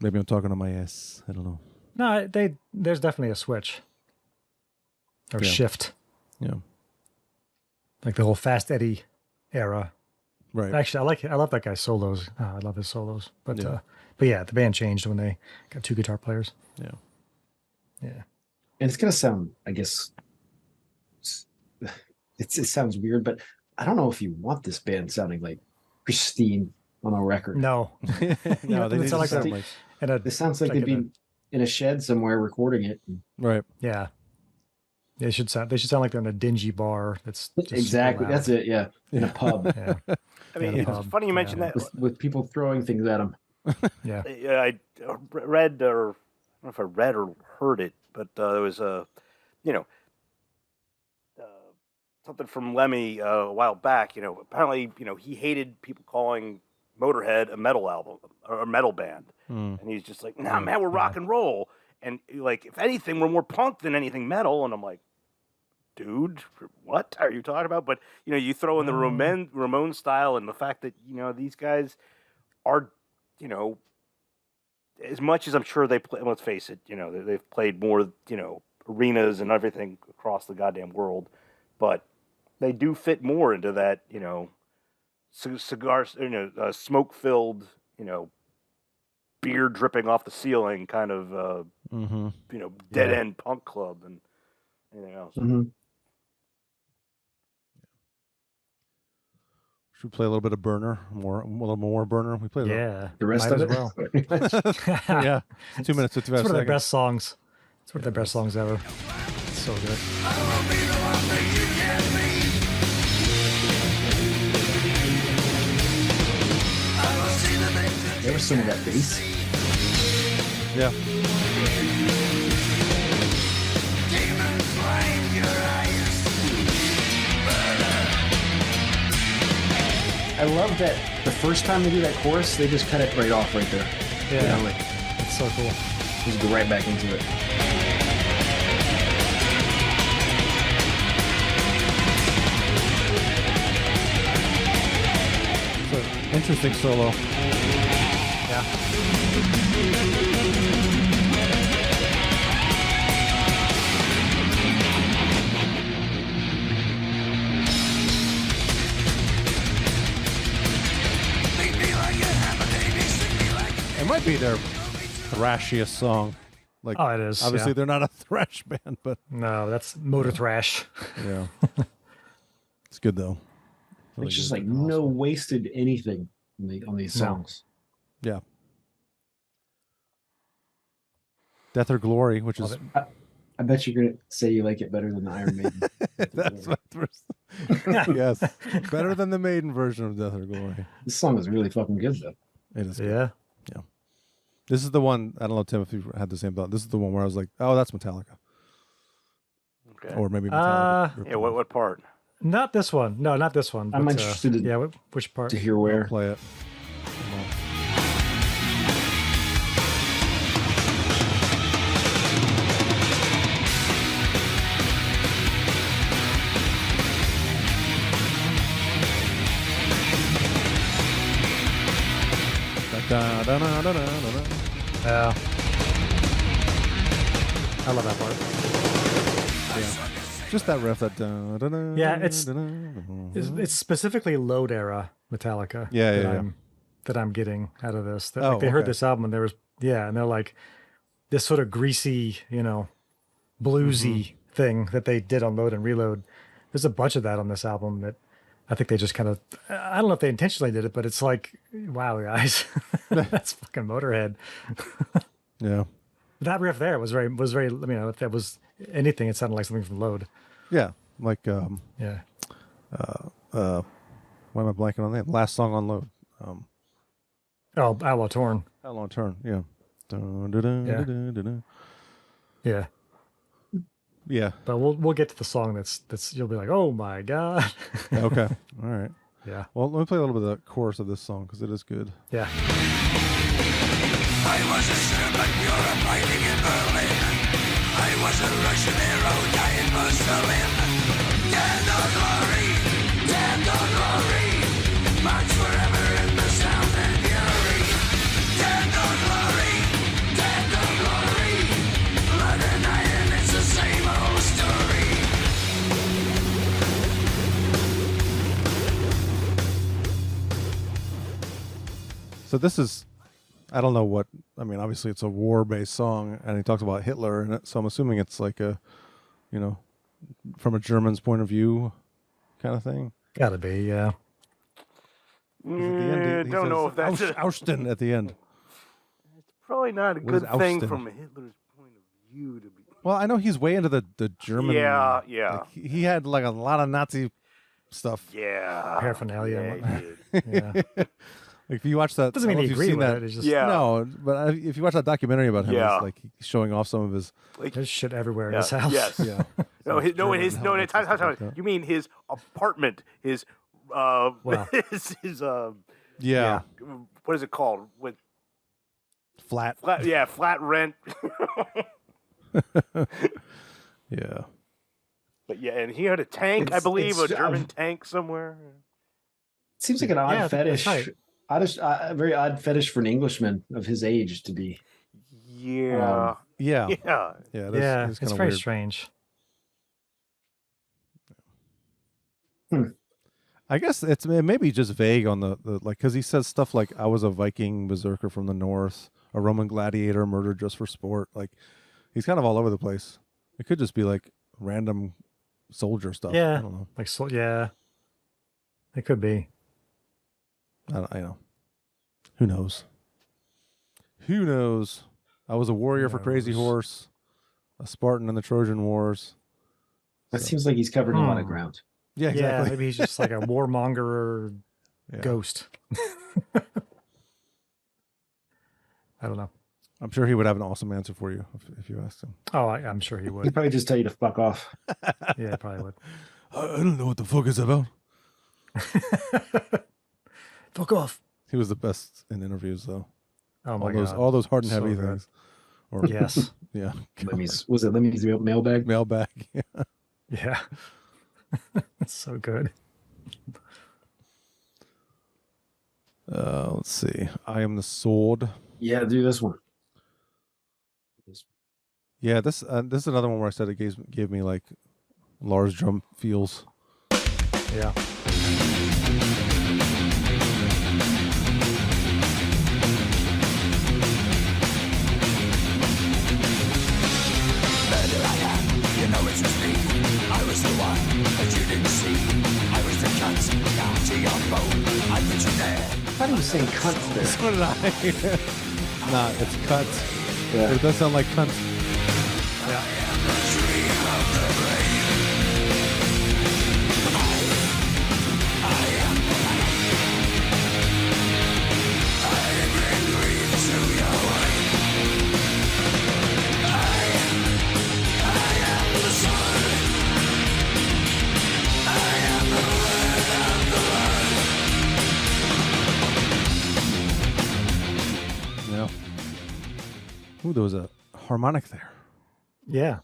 Maybe I'm talking on my ass. I don't know. No, there's definitely a switch or shift. Yeah. Like the whole Fast Eddie era. Right. Actually, I love that guy's solos. I love his solos. But yeah, the band changed when they got two guitar players. Yeah. Yeah. And it's gonna sound, I guess, it sounds weird, but I don't know if you want this band sounding like pristine on a record. No. No, they sound like it sounds like they'd be in a shed somewhere recording it. Right. Yeah. They should sound like they're in a dingy bar. That's exactly. That's it. Yeah. In a pub. Yeah. I mean, it's funny you mentioned that. With people throwing things at them. Yeah. I read, or I don't know if I read or heard it, but there was something from Lemmy a while back. Apparently, he hated people calling Motorhead a metal album or a metal band, and he's just like, "Nah, man, we're rock and roll." And like, if anything, we're more punk than anything metal. And I'm like, dude, what are you talking about? But you throw in the Ramon style and the fact that these guys are, as much as I'm sure they play. Let's face it, they've played more, arenas and everything across the goddamn world, but they do fit more into that, cigars, smoke-filled, beer dripping off the ceiling kind of, dead-end punk club than anything else. Mm-hmm. Should we play a little bit of Burner? A little more Burner? We play the rest of it? Well. Yeah. 2 minutes, 55 seconds. It's one of their best songs. It's one of their best songs ever. It's so good. There was some of that bass. Yeah. I love that the first time they do that chorus, they just cut it right off right there. Yeah. It's so cool. Just go right back into it. It's an interesting solo. Yeah. It might be their thrashiest song. Like, it is. Obviously, they're not a thrash band, but no, that's motor thrash. yeah. It's good though. Really It's just good. like no wasted anything on these No. songs. Yeah. Death or Glory, which is I bet you're gonna say you like it better than the Iron Maiden. that's what yes, better than the Maiden version of Death or Glory. This song is really fucking good though. It is. Good. Yeah. This is the one. I don't know, Tim, if you had the same thought. This is the one where I was like, "Oh, that's Metallica," Okay. or maybe Metallica. Yeah. What part? Not this one. No, not this one. I'm but, interested in- yeah, which part? To hear I'll where. play it. Yeah. I love that part. Just that riff. That Yeah, it's specifically Load era Metallica. Yeah, that I'm getting out of this. That, Oh, like, they heard okay. this album and there was and they're like this sort of greasy, bluesy thing that they did on Load and Reload. There's a bunch of that on this album that I think they just kind of, I don't know if they intentionally did it, but it's like, wow, guys, that's fucking Motorhead. Yeah. That riff there was very, if that was anything, it sounded like something from Load. Yeah. Like, Yeah. why am I blanking on that? Last song on Load. Oh, Outlaw Torn. How long turn? Yeah. Yeah. Yeah. But we'll get to the song that's you'll be like, oh my God. Okay. All right. Yeah. Well, let me play a little bit of the chorus of this song because it is good. Yeah. I was a servant Europe fighting in Berlin. I was a Russian hero dying for Stalin. Dead or glory, march forever in the sound and fury. Dead or glory, blood and iron, it's the same old story. So this is, I don't know what, I mean, obviously it's a war-based song, and he talks about Hitler in it, so I'm assuming it's like a, from a German's point of view kind of thing. Gotta be, yeah. 'Cause at the end, he Don't know says, if that's Austen at the end. probably not a What is good thing Austen? from Hitler's point of view to be. Well, I know he's way into the German. Yeah. like, he had like a lot of Nazi stuff. Yeah. Paraphernalia and Yeah, whatnot. he did. Yeah. Like if you watch that, Doesn't I mean don't know he if you've agreed seen with that. it. It's just Yeah. No, but if you watch that documentary about him, Yeah. it's like he's showing off some of his. there's shit everywhere in Yeah, his house. yes. Yeah. No, his, no, German his, no, helmets and time, stuff like that. You mean his apartment, his, Wow. his, Yeah. what is it called? With Flat. flat rent. Yeah. But yeah, and he had a tank, I It's- believe, a it's- German tank somewhere. Seems like an odd Yeah, fetish. that's right. A very odd fetish for an Englishman of his age to be. Yeah. Yeah. Yeah. Yeah. Yeah, That's it's kind of very weird. strange. I guess it may be just vague on the like because he says stuff like I was a Viking berserker from the north, a Roman gladiator murdered just for sport. Like he's kind of all over the place. It could just be like random soldier stuff. Yeah. I don't know. Like, so, yeah. It could be. I know. Who knows? Who knows? I was a warrior for Crazy knows? Horse, a Spartan in the Trojan Wars. That So- seems like he's covered a lot of Hmm. ground. Yeah, Yeah, exactly. maybe he's just like a warmonger Yeah. ghost. I don't know. I'm sure he would have an awesome answer for you if you asked him. Oh, I'm sure he He'd would. probably just tell you to fuck off. Yeah, probably would. I don't know what the fuck it's about. Fuck off. He was the best in interviews, though. Oh my all god. all those hard and So heavy good. things. Or Yes. yeah, Was it Lemmy's mailbag? mailbag. Yeah. It's so good. Let's see. I am the sword. Yeah, do this one. Yeah, this is another one where I said it gave me like Lars drum feels. Yeah. You know it's just me. I was the one that you didn't see. I was was saying cunts there. So did I. Nah, it's cuts. Yeah. But it does sound like cunts. Yeah. Ooh, there was a harmonic there. Yeah.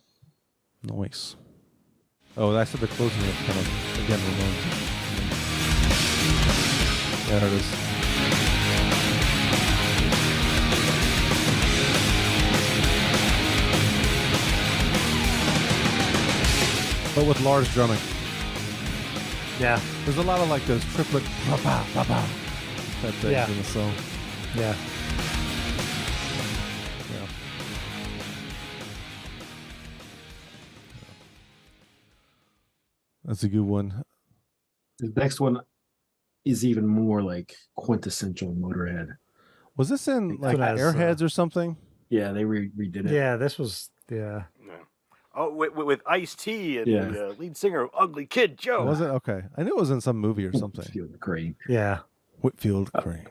Nice. Oh, I said the closing it kind of again Ramones. There it is. But with Lars drumming. Yeah. There's a lot of like those triplet ba-ba, ba-ba, type things in the song. Yeah. Yeah. That's a good one. The next one is even more like quintessential Motorhead. Was this in like As, Airheads or something? Yeah, they redid it. Yeah, this was, yeah. Oh, with Ice-T and Yeah. the lead singer of Ugly Kid Joe. Was it? Okay. I knew it was in some movie or something. Whitfield Crane. Yeah. Whitfield Crane.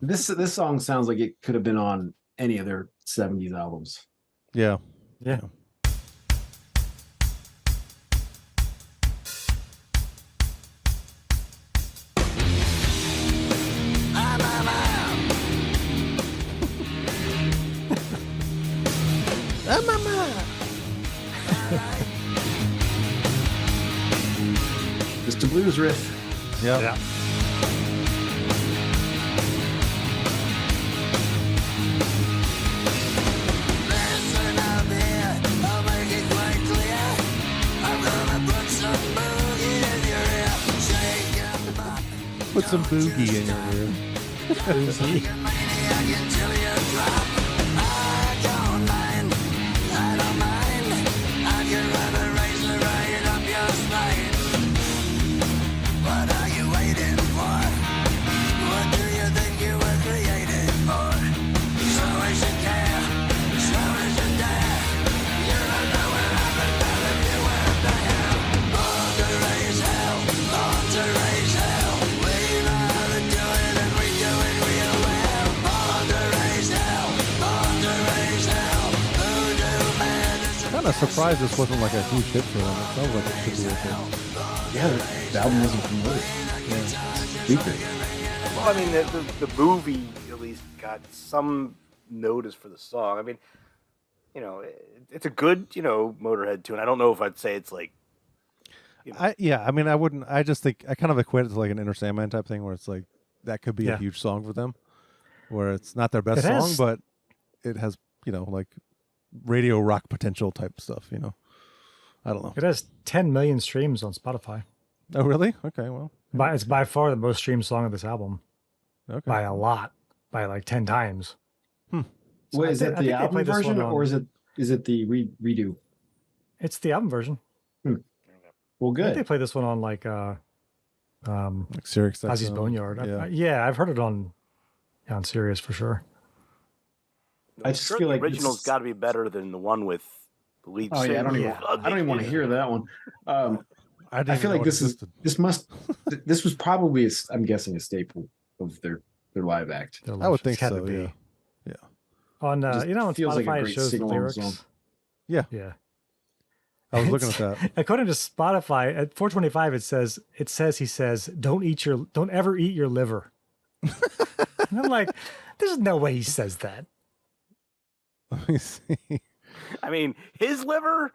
This song sounds like it could have been on any of their 70s albums. Yeah. Yeah. Just a blues riff. Yeah. Yeah. Listen up here, I'll make it quite clear. I'm gonna put some boogie in your ear. Shake and pop. Put some boogie in your ear. You're maniac until you drop. I don't mind, I don't mind. I can run a razor right up your spine. What are you waiting for? What do you think you were created for? So as you care, so as you dare. You don't know what happened, but if you were there. Born to raise hell, born to raise hell. We know how to do it and we do it real well. Born to raise hell, born to raise hell. Voodoo man is a Kind of surprised this wasn't like a huge hit for them. It sounds like it should be okay. Yeah, the album wasn't promoted. Stupid. Well, I mean, the movie at least got some notice for the song. I mean, you know, it's a good, you know, Motorhead tune. I don't know if I'd say it's like, you know, I mean, I wouldn't. I just think I kind of equate it to like an Inner Sandman type thing, where it's like that could be a Yeah. huge song for them, where it's not their best It song, has- but it has, you know, like radio rock potential type stuff. You know, I don't know. It has 10 million streams on Spotify. Oh, really? Okay, well, It's by far the most streamed song of this album. okay. By a lot. By like 10 times. So What I is thi- it? I The think they album played this version, one on- or is it the redo? It's the album version. Well, I think they good. play this one on like Like Sirius Ozzy's XM. Boneyard. Yeah. I've heard it on Sirius for sure. I just sure feel the like original's it's- got to be better than the one with the lead Oh singer. yeah, I don't even. of Ugly I don't even want to Kid. hear that one. I, didn't I even feel know like it this existed. this was probably I'm guessing a staple of their live act. Their I would live- think it's gotta so. be. Yeah. On Just on feels like a Spotify it great shows the sing-along lyrics. song. Yeah. Yeah. I was looking at that. According to Spotify, at 425 he says, don't ever eat your liver. And I'm like, there's no way he says that. Let me see. I mean, his liver?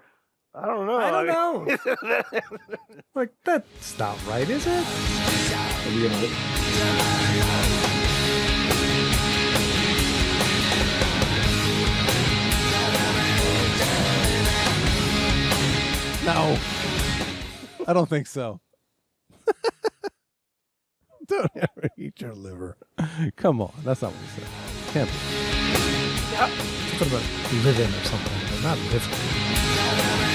I don't know. I don't know. know. Like, that's not right, is it? Are we gonna- No, I don't think so. Don't ever eat your liver. Come on, that's not what he said. Can't be. Something about living or something, but not living.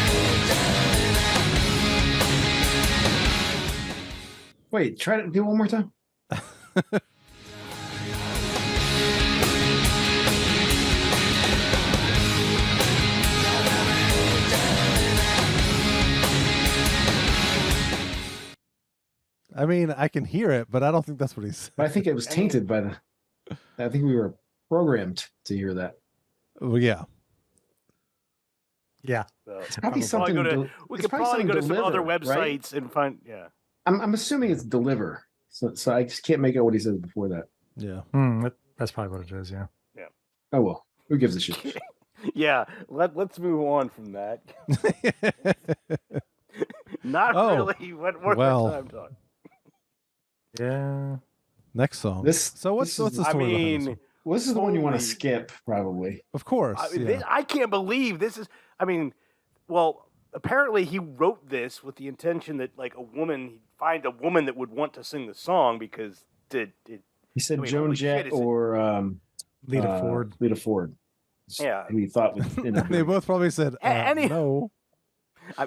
Wait, try to do it one more time. I mean, I can hear it, but I don't think that's what he said. But I think it was tainted by the. I think we were programmed to hear that. Well, yeah. Yeah. So, It's probably something. we could probably go to some other websites and find. Yeah. I'm assuming it's deliver. So I just can't make out what he says before that. Yeah. That's probably what it is. Yeah. Oh well, who gives a shit? Yeah. Let's move on from that. Not really. What more time talk? Yeah. Next song. What's the story? I behind mean, this well, this is the one you want to skip, probably. Of course. I can't believe this is. I mean, well, apparently he wrote this with the intention that like he'd find a woman that would want to sing the song because he said Joan Jett or Lita Ford. Lita Ford. Yeah. Who he thought was they both probably said no.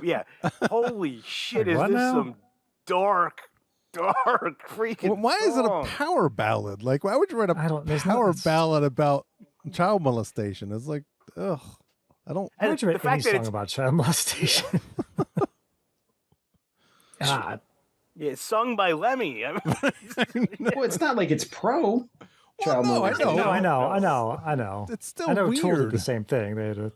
Yeah. Holy shit! Like, is what this now? some dark freaking? Well, why is it a song? power ballad? Like, why would you write a power ballad about child molestation? It's like, ugh. I don't. Why would you write any song it's about child molestation? God. Yeah, it's sung by Lemmy. Well, it's not like it's pro. Child no, I molestation. know. I know. It's still I know weird. Tool did the same thing. They had a,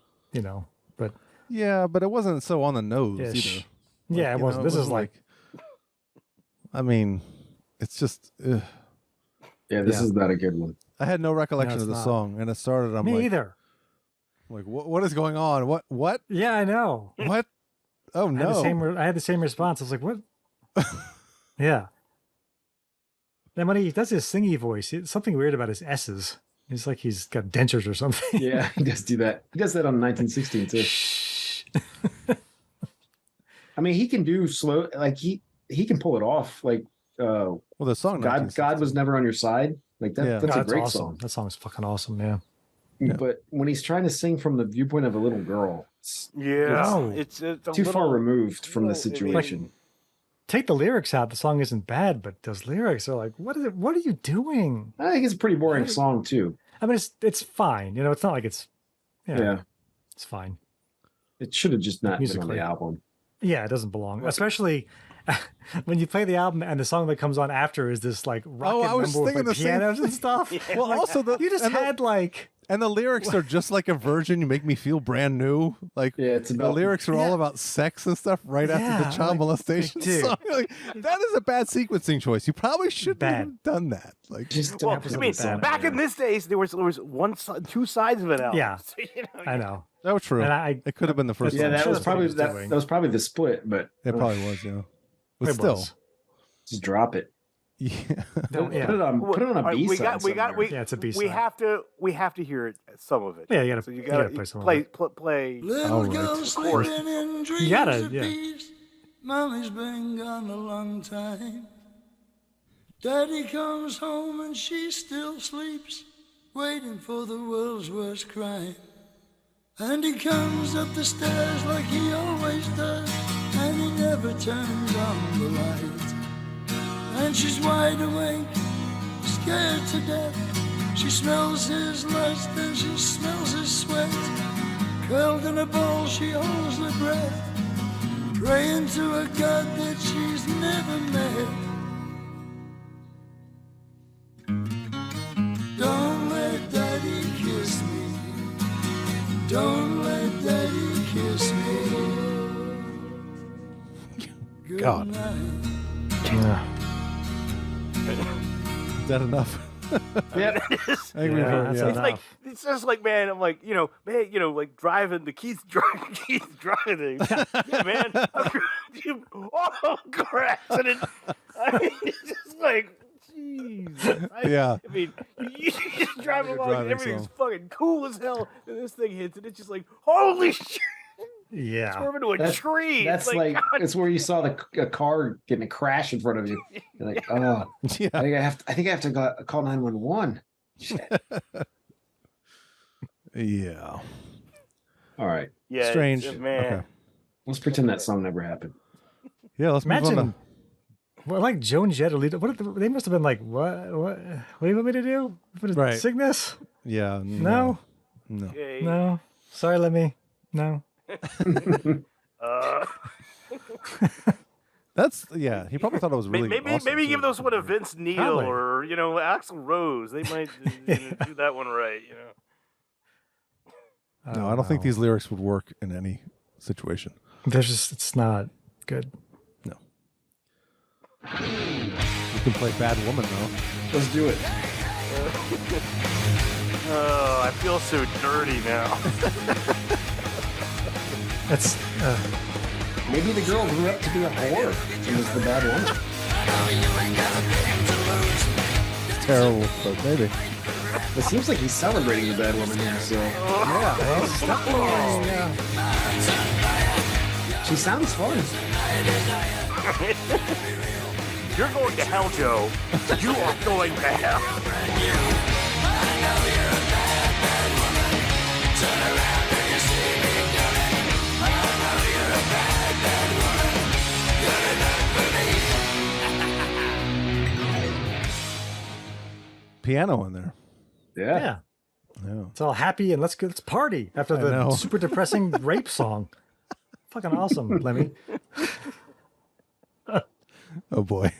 but yeah, but it wasn't so on the nose Ish. either. Yeah, it wasn't. This is like, I mean, it's just. Yeah, this is not a good one. I had no recollection No, of the it's not. song, and it started. I'm me like, either. Like, what is going on? What? Yeah, I know. What? Oh no! I had the same response. I was like, what? Yeah. Then when he does his singy voice, it's something weird about his S's. It's like he's got dentures or something. Yeah, he does do that. He does that on 1916 too. I mean, he can do slow. Like he can pull it off. Like, well, the song God was never on your side. Like that. Yeah. That's a great awesome. song. That song's fucking awesome. Yeah. But when he's trying to sing from the viewpoint of a little girl, it's too far removed from the situation. Take the lyrics out, the song isn't bad, but those lyrics are like, what is it? What are you doing? I think it's a pretty boring song too. I mean, it's fine. It's not like it's it's fine. It should have just not been on Musically. the album. Yeah, it doesn't belong, especially when you play the album and the song that comes on after is this like rocket number with like pianos and stuff. Well, also you just had like. And the lyrics are just like a virgin. You make me feel brand new. Like it's the lyrics are all about sex and stuff right after the child molestation song. Like, that is a bad sequencing choice. You probably shouldn't have done that. Like, back in this days, there was two sides of it out. Yeah, I know. That was true. And it could have been the first. Yeah, song. that was probably that was probably the split, but it probably was. Yeah, but still, just drop it. Yeah. Put it on a B side. It's a B side. We have to hear some of it. Yeah, you gotta play some of it. Play. Little girl sleeping in dreams of yeah. peace. Mommy's been gone a long time. Daddy comes home and she still sleeps, waiting for the world's worst crime. And he comes up the stairs like he always does, and he never turns on the light. And she's wide awake, scared to death. She smells his lust and she smells his sweat. Curled in a ball, she holds her breath, praying to a God that she's never met. Don't let Daddy kiss me. Don't let Daddy kiss me. Good God. night. Yeah. Is that enough? Yep. That's enough. It's just like, man, I'm like, like driving the Keith driving. Yeah, man. Oh, car accident. I mean, it's just like, jeez. Yeah. I mean, you just drive along and everything's fucking cool as hell, and this thing hits, and it's just like, holy shit. Yeah. Swerve into a tree. That's like it's where you saw a car getting a crash in front of you. You're like, oh, yeah. I think I have to call 911. Shit. Yeah. All right. Yeah, Strange. Man. Okay. Let's pretend that song never happened. Yeah, let's move on Imagine. to... Well, like Joan Jett or Lita, they must have been like, what do you want me to do? Right. Sing this? Yeah. No. Okay. No. Sorry, Lemmy. No. Yeah, he probably thought it was really maybe awesome, maybe too. give those one to Vince Neil Probably. or Axl Rose. They might do that one right. No, I don't think these lyrics would work in any situation. It's not good. No. You can play Bad Woman, though. Let's do it. Oh, I feel so dirty now. It's Maybe the girl grew up to be a whore. She was the bad woman. It's terrible, but maybe. It seems like he's celebrating the bad woman here, so. She sounds fun. You're going to hell, Joe. You are going to hell. Piano in there. yeah. Yeah. It's all happy and let's party after I know. the super depressing rape song. Fucking awesome, Lemmy. Oh boy.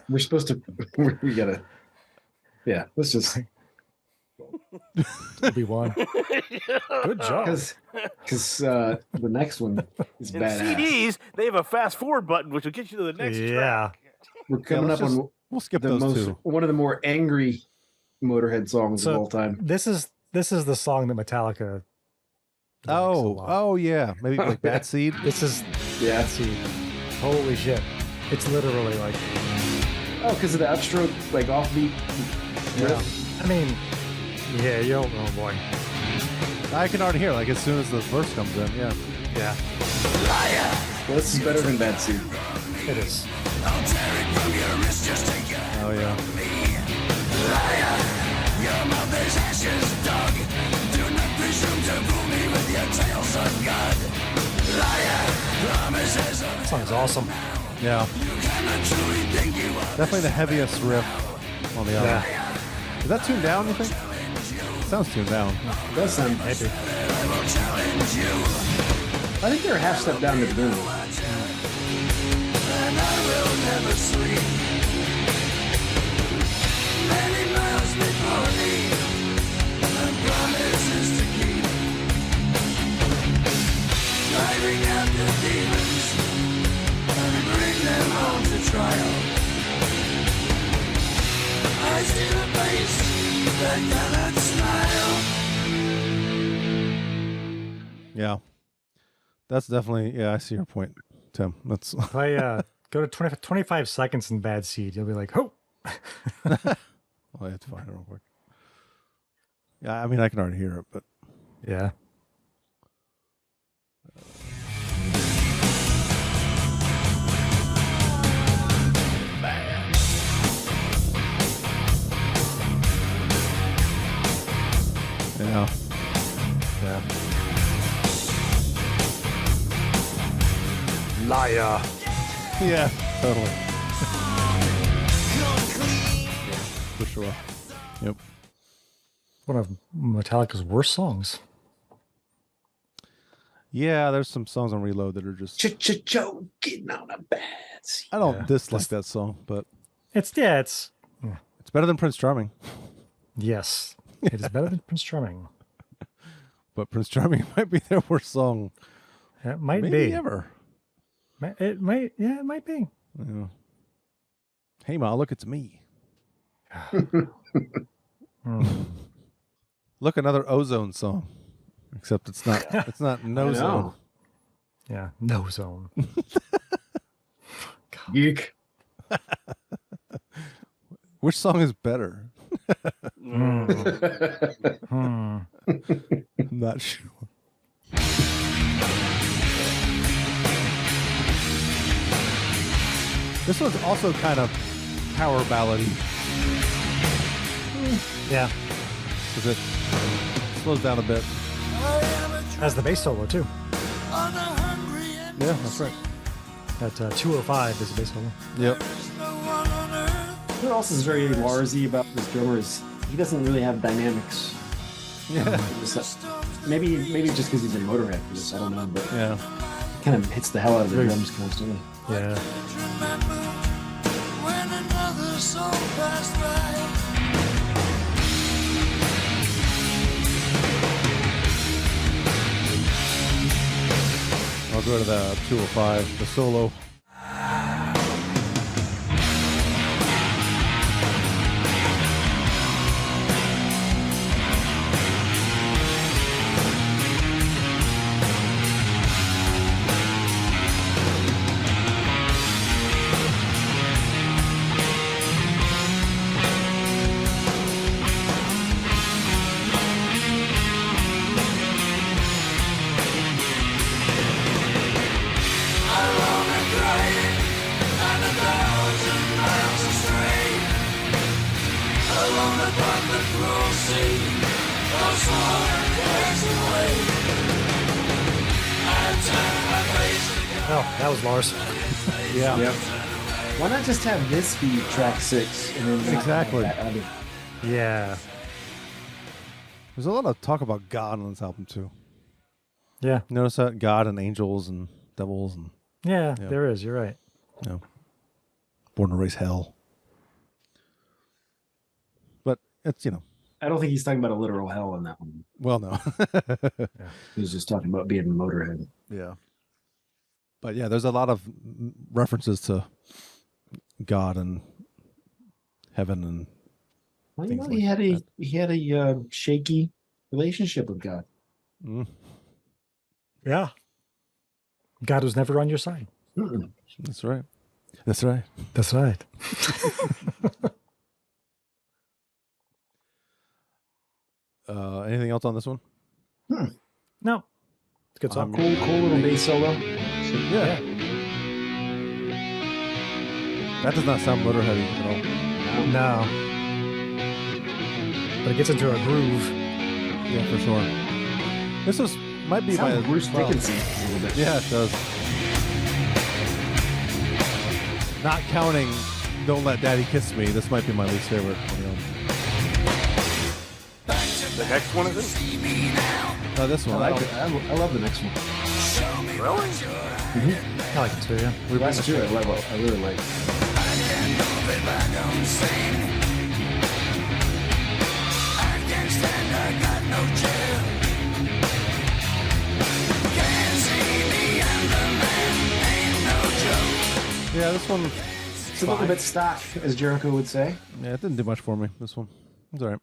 We're supposed to. We gotta. Yeah, let's just. Obi-Wan. Good job. Because the next one is In badass. CDs, they have a fast forward button, which will get you to the next Yeah. track. We're coming let's up just- on We'll skip the those most two. one of the more angry Motorhead songs of So all time. this is the song that Metallica. likes a lot. Oh yeah, maybe like Bad Seed. This is Yeah. see. Holy shit! It's literally like. Oh, because of the upstroke, like offbeat. Yeah. I mean, yeah. Oh boy. I can already hear like as soon as the verse comes in. Yeah. Yeah. Well, this is better than Bad Seed. It is. Oh yeah. That song's awesome. Yeah. Definitely the heaviest riff on the album. Yeah. Is that tuned down? You think? Sounds tuned down. It does sound. Maybe. I think they're a half step down to the beginning. Yeah. That's definitely. Yeah, I see your point, Tim. That's. If I go to 25 seconds in Bad Seed, you'll be like, oh. Well, I have to find it real quick. Yeah, I mean, I can already hear it, but Yeah. yeah. Yeah. Liar. Yeah, totally. For sure. Yep. One of Metallica's worst songs. Yeah, there's some songs on Reload that are just. Choking on a bad seed. I don't Yeah. dislike that song, but It's it's better than Prince Charming. yes. It is better than Prince Charming. But Prince Charming might be their worst song, It might maybe be. ever. It might. Yeah, it might be. Yeah. Hey, Ma, look, it's me. Look, another Ozone song. Except it's not. It's not No I Zone. know. Yeah. No Zone. Geek. Which song is better? Hmm. I'm not sure. This one's also kind of power ballady Yeah. because it slows down a bit. Has the bass solo too. Yeah, that's right. That 205 is the bass solo. Yep. What else is very Larsy about this drummer is he doesn't really have dynamics. Yeah. Maybe just because he's in Motorhead for this, I don't know, but Yeah. kind of hits the hell out of the drums constantly. Yeah. Remember when another song passed by. I'll go to the 205, the solo. Oh, that was Lars. Yeah. Yep. Why not just have this be track 6 and then Exactly. that other? Yeah. There's a lot of talk about God on this album too. Yeah. Notice that God and angels and devils and Yeah, Yeah. there is. You're right. you know, born to raise hell. But it's I don't think he's talking about a literal hell on that one. well no. He was just talking about being Motorhead. Yeah. But yeah, there's a lot of references to God and heaven and Well, Things he like had a shaky relationship with God. Yeah. God was never on your side. Mm-mm. that's right. That's right. That's right. Anything else on this one? No. It's a good song. Cool little bass solo. Yeah. That does not sound Motorhead at all. No. But it gets into a groove. Yeah, for sure. This might be Sounds my like Bruce well, Dickinson a little bit. Yeah, it does. Not counting "Don't Let Daddy Kiss Me," this might be my least favorite. The next one is it? This one. I like it. I love the next one. Really? I like it too, yeah. The last two I really like. Yeah, this one. It's a little bit stock, as Jericho would say. Yeah, it didn't do much for me. This one. It's all right.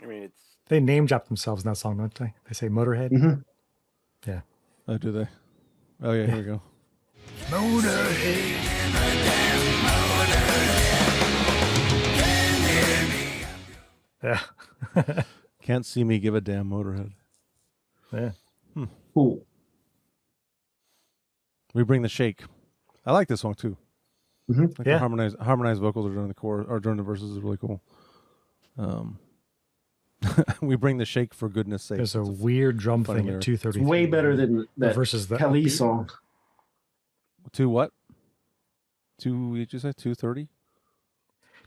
I mean, it's They name drop themselves in that song, don't they? They say Motorhead. Mhm. Yeah. Oh, do they? Oh yeah, here we go. Yeah. Can't see me give a damn Motorhead. Yeah. Cool. We bring the shake. I like this song too. Mhm. Like Yeah. the harmonized vocals are during the chorus or during the verses is really cool. We bring the shake for goodness sake. There's a It's weird drum funny thing lyric. at 2:30. Way better than that versus the Kelly upbeat. song. Two what? Two? Did you say 2:30?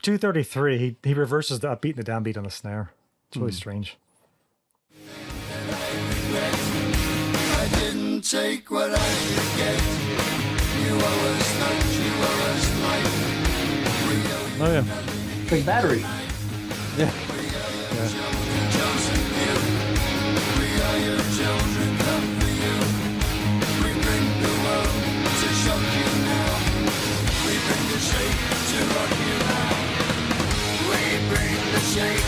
2:33. He reverses the upbeat and the downbeat on the snare. It's really strange. I didn't take what I could get. You always thought you always liked. Oh yeah. Big battery. Yeah. Chosen you. We are your children, come for you. We bring the world to shock you now. We bring the shake to rock you now. We bring the shake,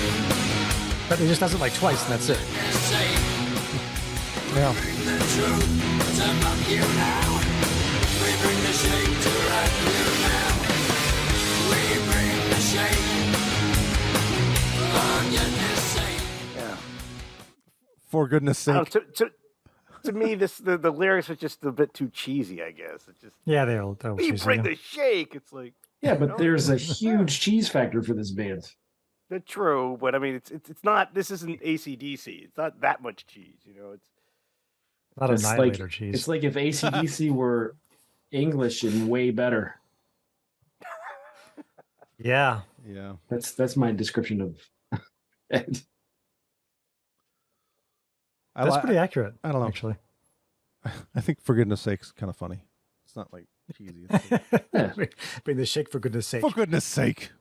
But he just does it like twice and that's it. shake. Yeah. The truth to mock you now. We bring the shake to rock you now. We bring the shake. For goodness sake. yeah. For goodness I don't sake. know, to me, the lyrics are just a bit too cheesy. I guess it's just Yeah, they'll we choose bring you. the shake. It's like Yeah, but there's a huge cheese factor for this band. that's true, but I mean, it's not. This isn't AC/DC. It's not that much cheese. You know, it's Not a It's Annihilator like, cheese. it's like if AC/DC were English and way better. Yeah. Yeah. That's my description of Ed. I That's li- pretty accurate. I don't know. Actually. I think for goodness sake's kind of funny. It's not like cheesy. Bring the shake for goodness sake. For goodness sake.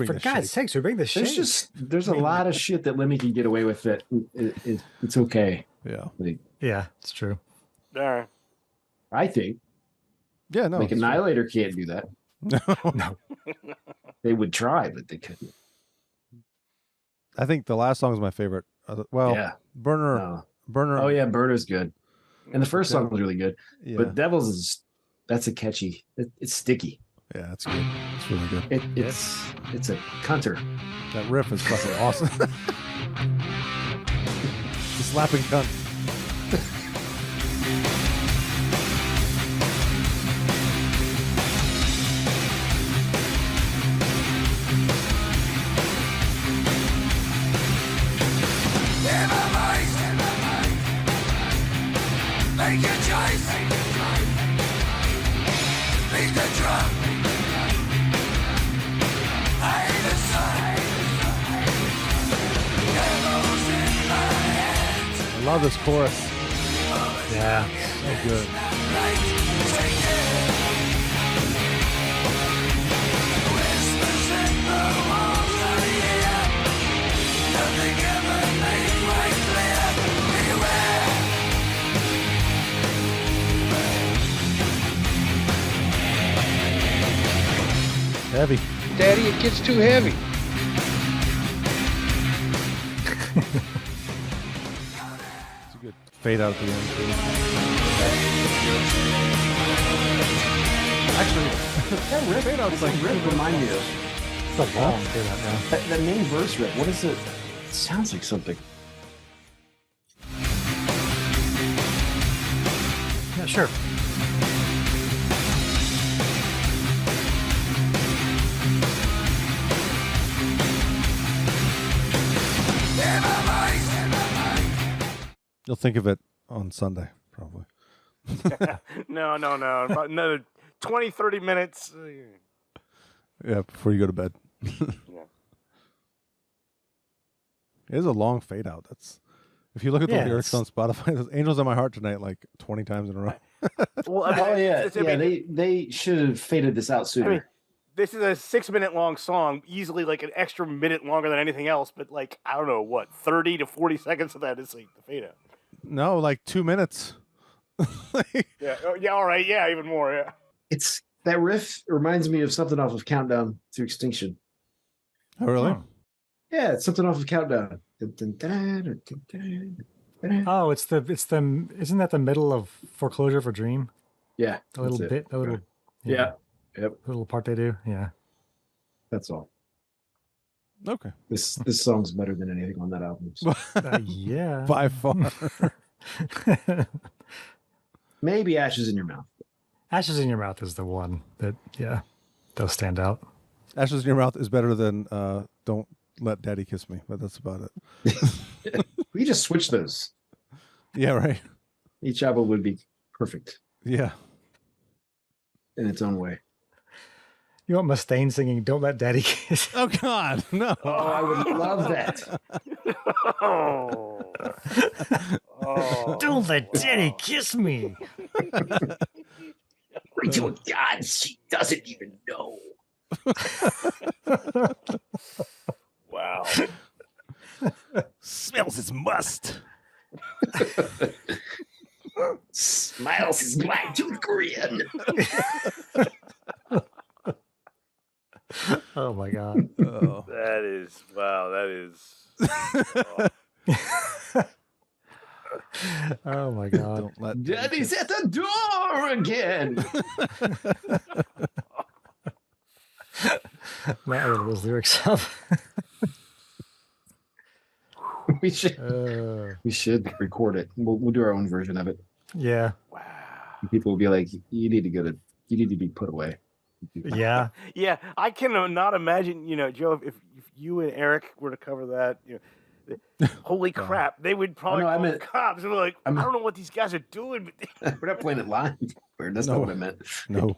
For God's sakes, we bring the shake. There's a lot of shit that Lemmy can get away with that it's okay. Yeah. Like, Yeah, it's true. All right. I think. Yeah, no. Like Annihilator can't do that. No. They would try, but they couldn't. I think the last song is my favorite. Burner. Burner. Oh yeah, Burner's good. And the first song was really good. Yeah. But Devils that's a catchy. It's sticky. Yeah, it's good. It's really good. It's a cunter. That riff is fucking awesome. The slapping cunt. Make your choice. Beat the drum. Hide the sun. Devils in my hands. I love this chorus. Yeah. So good. Right, take it. Whispers in the walls of the air. Nothing ever made quite clear. Beware. Heavy. Daddy, it gets too heavy. It's a good fade out at the end. Too. Actually, That riff, fade out's like riff remind me of It's a long fade out, yeah. that main verse riff. What is it? It sounds like something. Yeah, sure. you'll think of it on Sunday, probably. No. About another 20, 30 minutes. Yeah, before you go to bed. It is a long fade out. That's if you look at the Yeah, lyrics on Spotify, there's "Angels in My Heart" tonight like 20 times in a row. Well, I mean, Oh yeah, I mean, they should have faded this out sooner. I mean, this is a 6-minute long song, easily like an extra minute longer than anything else. But like, I don't know what, 30 to 40 seconds of that is like the fade out. No, like 2 minutes. Yeah. Oh, yeah. All right. Yeah. Even more. Yeah. It's that riff reminds me of something off of Countdown to Extinction. Oh, really? Oh. Yeah, it's something off of Countdown. Oh, it's the isn't that the middle of Foreclosure for Dream? Yeah, The little that's it. bit, the little Yeah, yep, little part they do. Yeah. that's all. Okay. This song's better than anything on that album. So Yeah. By far. maybe Ashes in Your Mouth. Ashes in Your Mouth is the one that does stand out. Ashes in Your Mouth is better than Don't Let Daddy Kiss Me, but that's about it. We just switch those. Yeah, right. Each album would be perfect Yeah. in its own way. You want Mustaine singing "Don't Let Daddy Kiss"? Oh God, no. Oh, I would love that. Oh. Don't let Daddy kiss me. Pray to a God she doesn't even know. Wow. Smells his must. Smiles his black tooth grin. Oh my God. Oh. That is wow. That is. Oh my God. Don't let Daddy's at the door again. Matt wrote those lyrics up. we should record it. We'll do our own version of it. Yeah. Wow. People will be like, you need to be put away. Yeah. Yeah, I cannot imagine. Joe, if you and Eric were to cover that, holy crap, they would probably Oh, no, I call meant- the cops. They're like, I don't know what these guys are doing. But We're not playing it live. That's No. not what I meant. No.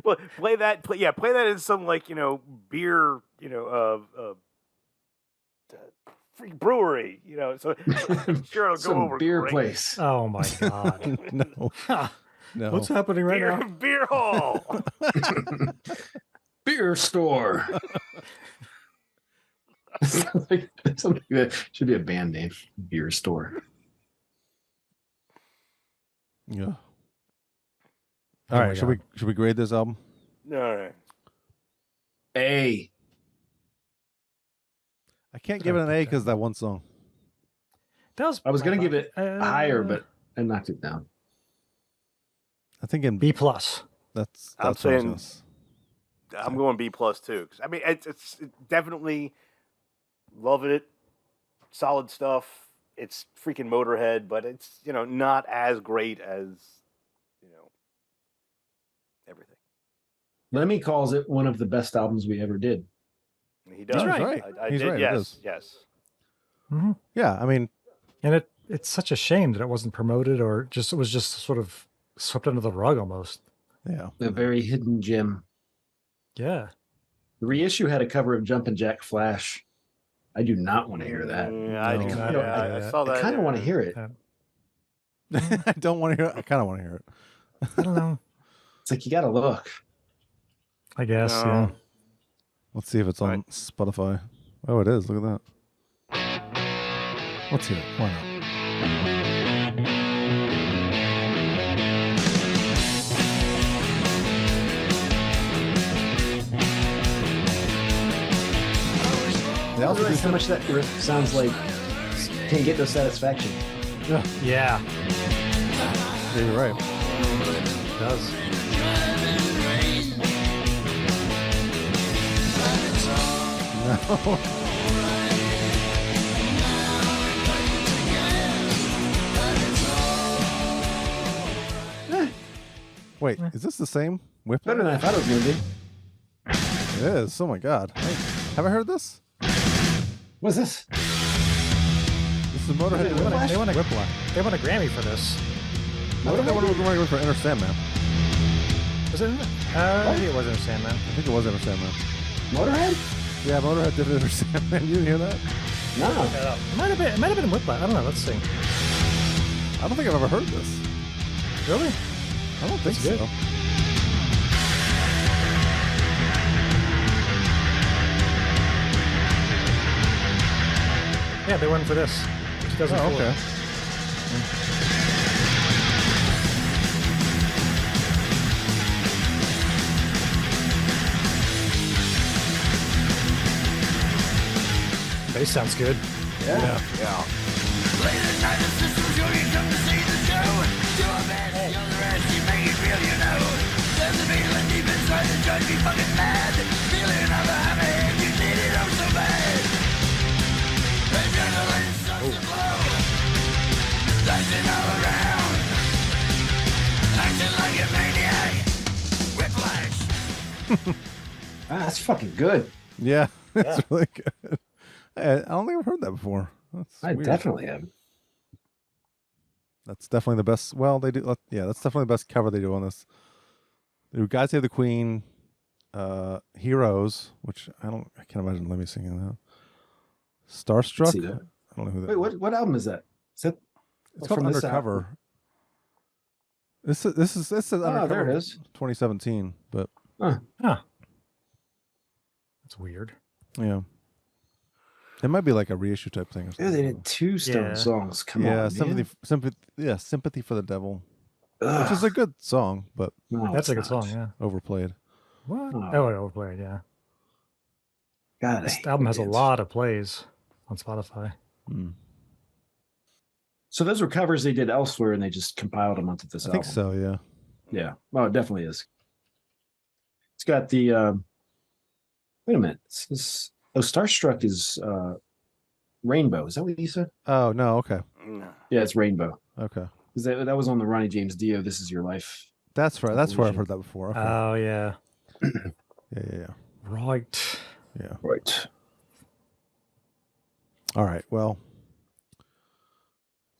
well, play that in some beer, free brewery, so I'm sure it'll go Some over beer great. place. Oh my God. No. No. What's happening right Beer, now? beer hall. Beer store. Something that should be a band name. Beer store. Yeah. Oh All my right. Should God. we grade this album? All right. A. I can't give it an A because that one song. That was I was gonna give it higher, uh, but I knocked it down. I think in B plus. that's I'm what I was saying- gonna s- I'm going B+ too. 'Cause, I mean, it's definitely loving it. Solid stuff. It's freaking Motorhead, but it's not as great as everything. Lemmy calls it one of the best albums we ever did. He does. right. I He's did. right, it Yes. is. Yes. Hmm. Yeah. I mean, And it's such a shame that it wasn't promoted or it was just sort of swept under the rug almost. yeah. A very hidden gem. Yeah. The reissue had a cover of Jumpin' Jack Flash. I do not want to hear that. I, No. yeah, I don't I saw that. I kind of want to hear it. I don't want to hear it. I kind of want to hear it. I don't know. It's like you got to look. I guess, No. yeah. Let's see if it's on Right. Spotify. Oh, it is. Look at that. Let's hear it. Why not? They I also realize do how much that riff sounds like Can't Get No Satisfaction. Yeah, Yeah. yeah, you're right. It does. No. Wait, is this the same whip? Better than I thought it was going to be. It is. Oh my god. Hey, have I heard this? What's this? This is Motorhead. Is it Whiplash? They won a Whiplash. They won a Grammy for this. I think they won for Enter Sandman. Was it? I think it was Enter Sandman. I think it was Enter Sandman. Motorhead? Yeah, Motorhead did Enter Sandman. You didn't hear that? No. It might have been Whiplash. I don't know. Let's see. I don't think I've ever heard this. Really? I don't think That's good. so. Yeah, they won for this. 2004. Oh, okay. Bass sounds good. Yeah. Yeah. Late at night, the system show you come to see the show. Do our best, you're the rest, you make it real, you know. There's a feeling deep inside that drives me fucking mad. Feeling of a hammerhead, you need it oh so bad. Adrenaline starts to flow. Dancing all around. Acting like a maniac. Whiplash. Ah, that's fucking good. Yeah, it's really good. I don't think I've heard that before. That's I weird. definitely have. That's definitely the best. Well, they do. Yeah, that's definitely the best cover they do on this. They do God Save the Queen, Heroes, which I can't imagine Lemmy singing that. Starstruck. See that. I don't know who that. Wait, what album is that? Is that It's called from this Undercover. This is Undercover. Oh, there it is. 2017, but Huh. That's weird. yeah, it might be like a reissue type thing. Or Yeah, something. they did two Stone Yeah. songs. Come Yeah, on, sympathy for the devil, man. which is a good song, but No, That's it's a good not. song, yeah. overplayed. What? Oh. Oh, overplayed, yeah. God, I This hate album has a bands. lot of plays on Spotify. Hmm. So those were covers they did elsewhere, and they just compiled them onto this I album. think so. Yeah. Yeah. Well, it definitely is. It's got the. Wait a minute. Starstruck is Rainbow. Is that what you said? Oh no. Okay. No. Yeah, it's Rainbow. Okay. Because that was on the Ronnie James Dio. This Is Your Life. That's right. That's where I've Illusion. heard that before. Okay. Oh, yeah. Yeah. Right. Yeah. Right. All right. Well,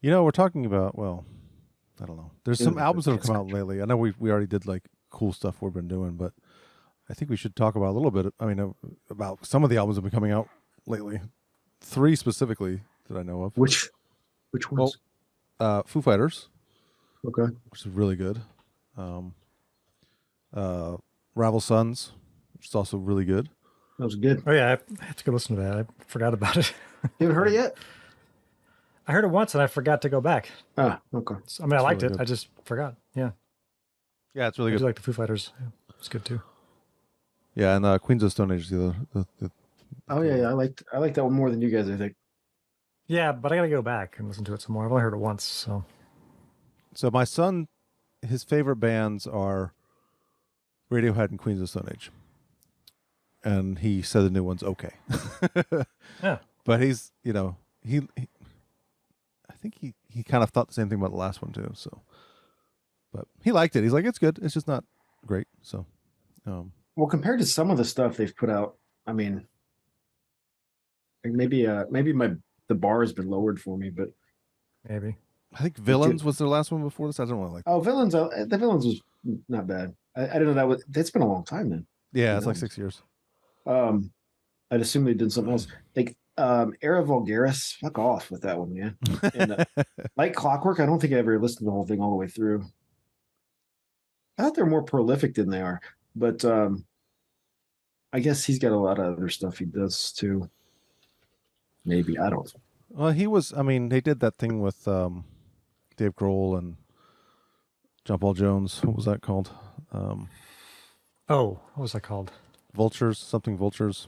we're talking about. Well, I don't know. There's some albums that have come out lately. I know we already did like cool stuff we've been doing, but I think we should talk about a little bit. I mean, about some of the albums that have been coming out lately. 3 specifically that I know of. Which ones? Foo Fighters, Okay. which is really good. Um, Rival Sons, which is also really good. That was good. Oh yeah, I have to go listen to that. I forgot about it. You haven't heard it yet? I heard it once and I forgot to go back. Ah, okay. So, I mean, I liked really it. good. I just forgot. Yeah, Yeah, it's really I good. do like the Foo Fighters. Yeah, it's good too. Yeah, and Queens of Stone Age is the Oh yeah, I like that one more than you guys, I think. Yeah, but I gotta go back and listen to it some more. I've only heard it once, so So my son, his favorite bands are Radiohead and Queens of Stone Age, and he said the new one's okay. yeah. But he's, he I think he kind of thought the same thing about the last one too. So, but he liked it. He's like, it's good. It's just not great. So, Well, compared to some of the stuff they've put out, I mean, like maybe the bar has been lowered for me, but Maybe. I think Villains was their last one before this. I don't really like. oh, Villains, the Villains was not bad. I didn't know that was. That's been a long time then. Yeah, it's like 6 years. I'd assume they did something else. Like Era Vulgaris, fuck off with that one, man. And like Clockwork, I don't think I ever listened to the whole thing all the way through. I thought they're more prolific than they are, but I guess he's got a lot of other stuff he does too. Maybe I don't. Well, he was. I mean, they did that thing with Dave Grohl and John Paul Jones. What was that called? Oh, what was that called? Vultures, something Vultures.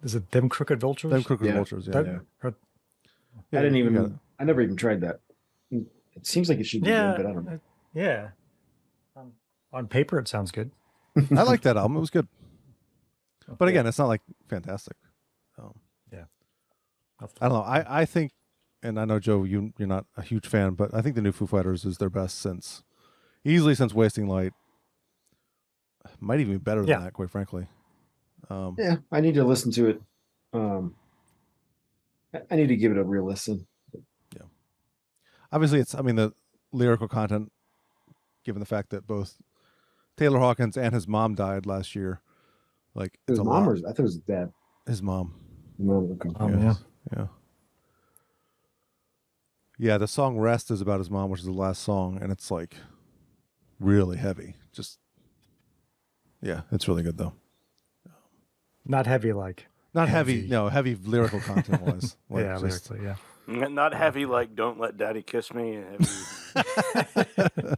Is it Them Crooked Vultures? Them Crooked Yeah. Vultures. Yeah. That- Yeah. or- Yeah, I didn't you got it. even. I never even tried that. It seems like it should be yeah, good, but I don't know. yeah. On paper, it sounds good. I liked that album. It was good. But again, it's not like fantastic. Yeah. I don't know. I think, and I know Joe, you're not a huge fan, but I think the new Foo Fighters is their best easily since Wasting Light. Might even be better than Yeah. that, quite frankly. Yeah, I need to listen to it. I need to give it a real listen. Obviously, the lyrical content, given the fact that both Taylor Hawkins and his mom died last year, like It was it's a mom lot. or I thought it was dad. His mom. Mom, okay. Yeah. Yeah. Yeah, the song Rest is about his mom, which is the last song, and it's like really heavy. Just yeah, it's really good though. Not heavy like. Not heavy, Heavy. no, heavy lyrical content wise. Like Yeah, just- lyrically, yeah. Not heavy like "Don't Let Daddy Kiss Me." And heavy,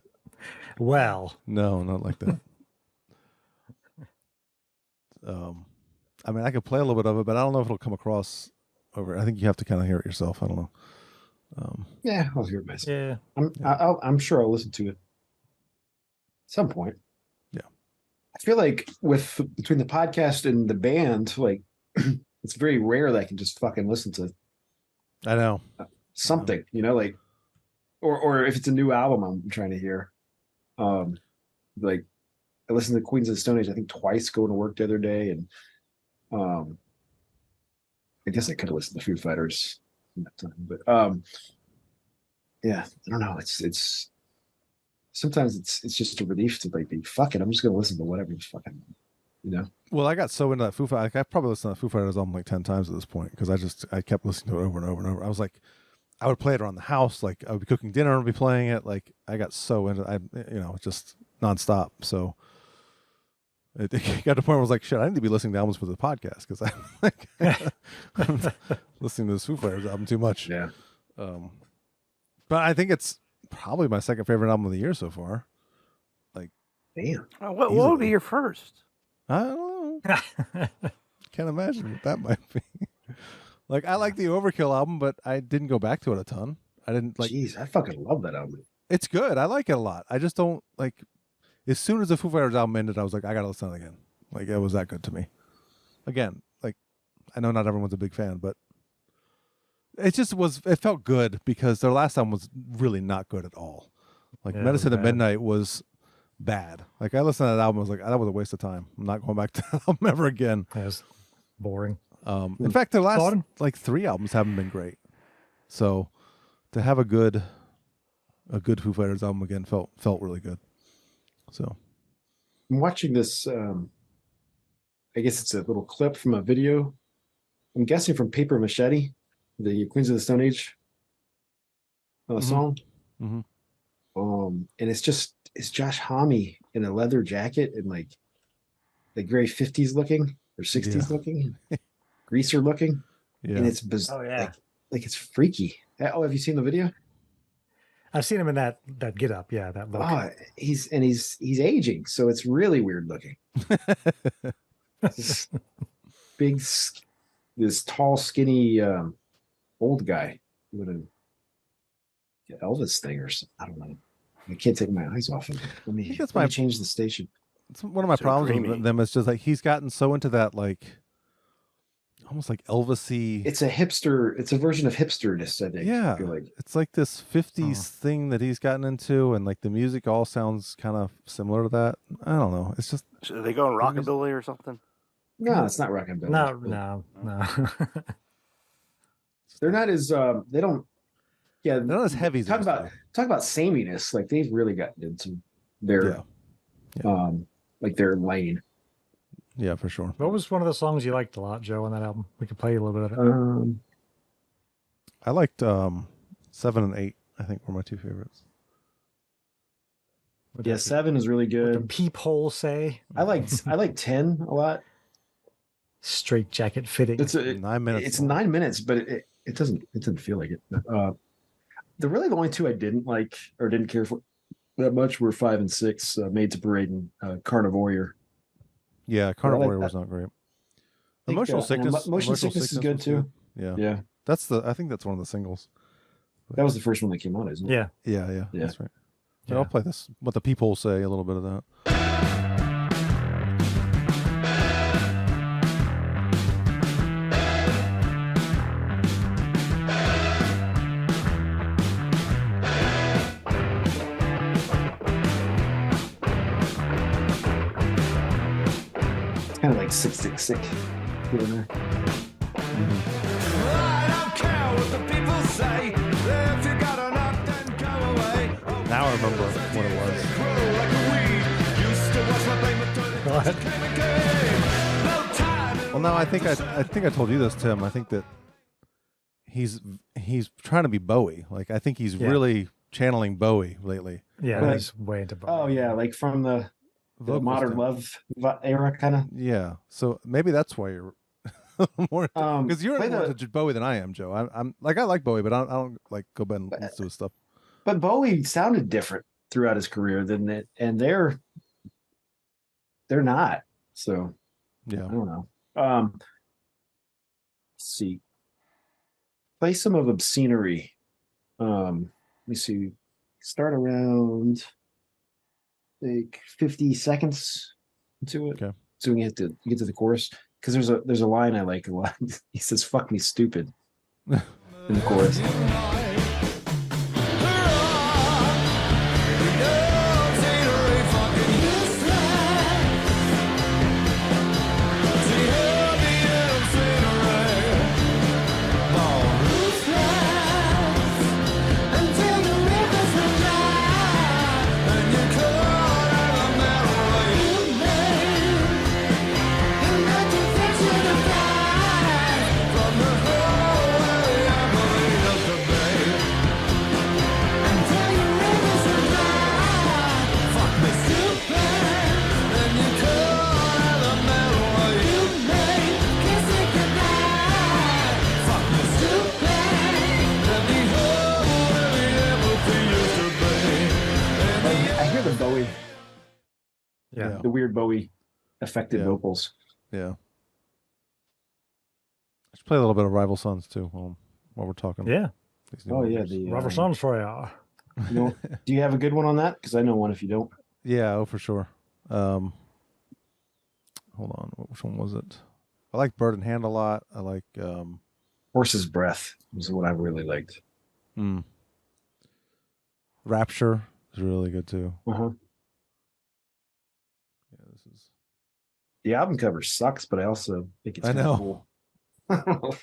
Well, No, not like that. I mean, I could play a little bit of it, but I don't know if it'll come across over. I think you have to kind of hear it yourself. I don't know. Yeah, I'll hear it myself. yeah. I'm sure I'll listen to it at some point. Yeah. I feel like between the podcast and the band, like it's very rare that I can just fucking listen to I know. something, like, or if it's a new album I'm trying to hear. Like I listened to Queens of the Stone Age, I think twice going to work the other day, and I guess I could have listened to Foo Fighters in that time, but yeah, I don't know. It's sometimes it's just a relief to like be fuck it. I'm just gonna listen to whatever fucking, Well, I got so into that Foo Fighters. I've probably listened to Foo Fighters album like 10 times at this point because I kept listening to it over and over and over. I was like, I would play it around the house. Like I would be cooking dinner and be playing it. Like I got so into just nonstop. So it got to the point where I was like, shit, I need to be listening to albums for the podcast because I'm like I'm listening to this Foo Fighters album too much. yeah. But I think it's probably my second favorite album of the year so far. Damn. what would be your first? I don't know. Can't imagine what that might be. Like I like the Overkill album, but I didn't go back to it a ton. I didn't like. Jeez, I fucking love that album. It's good. I like it a lot. I just don't like. As soon as the Foo Fighters album ended, I was like, I gotta listen to it again. Like it was that good to me. Again, like I know not everyone's a big fan, but it just was. It felt good because their last album was really not good at all. Like Yeah, it was Medicine at bad. Midnight was bad. Like I listened to that album, I was like, that was a waste of time. I'm not going back to that album ever again. That's boring. In fact, their last Fun. like 3 albums haven't been great. So to have a good Foo Fighters album again felt really good. So I'm watching this. I guess it's a little clip from a video. I'm guessing from Paper Machete, the Queens of the Stone Age song. Mhm. And it's just is Josh Homme in a leather jacket and like the gray 50s looking or 60s looking, greaser looking, and it's bizarre. Oh yeah, like it's freaky. Oh, have you seen the video? I've seen him in that get up. Yeah, that look. Oh, he's aging, so it's really weird looking. This big, this tall, skinny old guy with a Elvis thing or something. I don't know. I can't take my eyes off him. Let me change the station. It's one of my problems with them. It's just like he's gotten so into that, like almost like Elvis-y. It's a hipster. It's a version of hipsterness, I think. Yeah, I feel like. It's like this 50s thing that he's gotten into, and like the music all sounds kind of similar to that. I don't know. It's just are they going rockabilly or something? No, it's not rockabilly. No. They're not as they don't. Yeah, they're not as heavy. As talk about sameness. Like they've really gotten into their like their lane. Yeah, for sure. What was one of the songs you liked a lot, Joe, on that album? We could play a little bit of it. I liked 7 and 8. I think were my two favorites. Yeah, 7 is really good. What the peephole say? I like 10 a lot. Straight jacket fitting. It's 9 minutes. It's 9 minutes, but it doesn't feel like it. The only two I didn't like or didn't care for that much were 5 and 6, Made to Parade and Carnivore. Yeah, Carnivore was not great. Emotional Sickness. Motion Sickness is good too. Yeah. I think that's one of the singles. That was the first one that came out, isn't it? Yeah. That's right. Yeah. I'll play this. What the people say, a little bit of that. Kind of like Sick. I don't care what the people say. If you got a knock, then go away. Now I remember what it was. Well, no, I think I told you this, Tim. I think that he's trying to be Bowie. Like I think he's really channeling Bowie lately. Yeah, he's way into Bowie. Oh yeah, like from the Modern Love era, kind of. Yeah, so maybe that's why you're more because you're more into Bowie than I am, Joe. I'm like I like Bowie, but I don't like go back and listen to his stuff. But Bowie sounded different throughout his career than that, and they're not. So yeah, I don't know. Let's see. Play some of Obscenery. Let me see. Start around like 50 seconds into it. Okay. So we get to the chorus. Because there's a line I like a lot. He says, "Fuck me stupid" in the chorus. The weird Bowie affected vocals. Yeah. Let's play a little bit of Rival Sons too while we're talking. Yeah. Oh yeah, the Rival Sons for you. Do you have a good one on that? Because I know one if you don't. Yeah, for sure. Hold on, which one was it? I like Bird in Hand a lot. I like Horse's Breath was what I really liked. Rapture is really good too. The album cover sucks, but I also think it's cool. I'm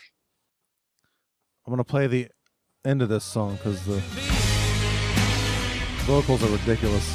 gonna play the end of this song because the vocals are ridiculous.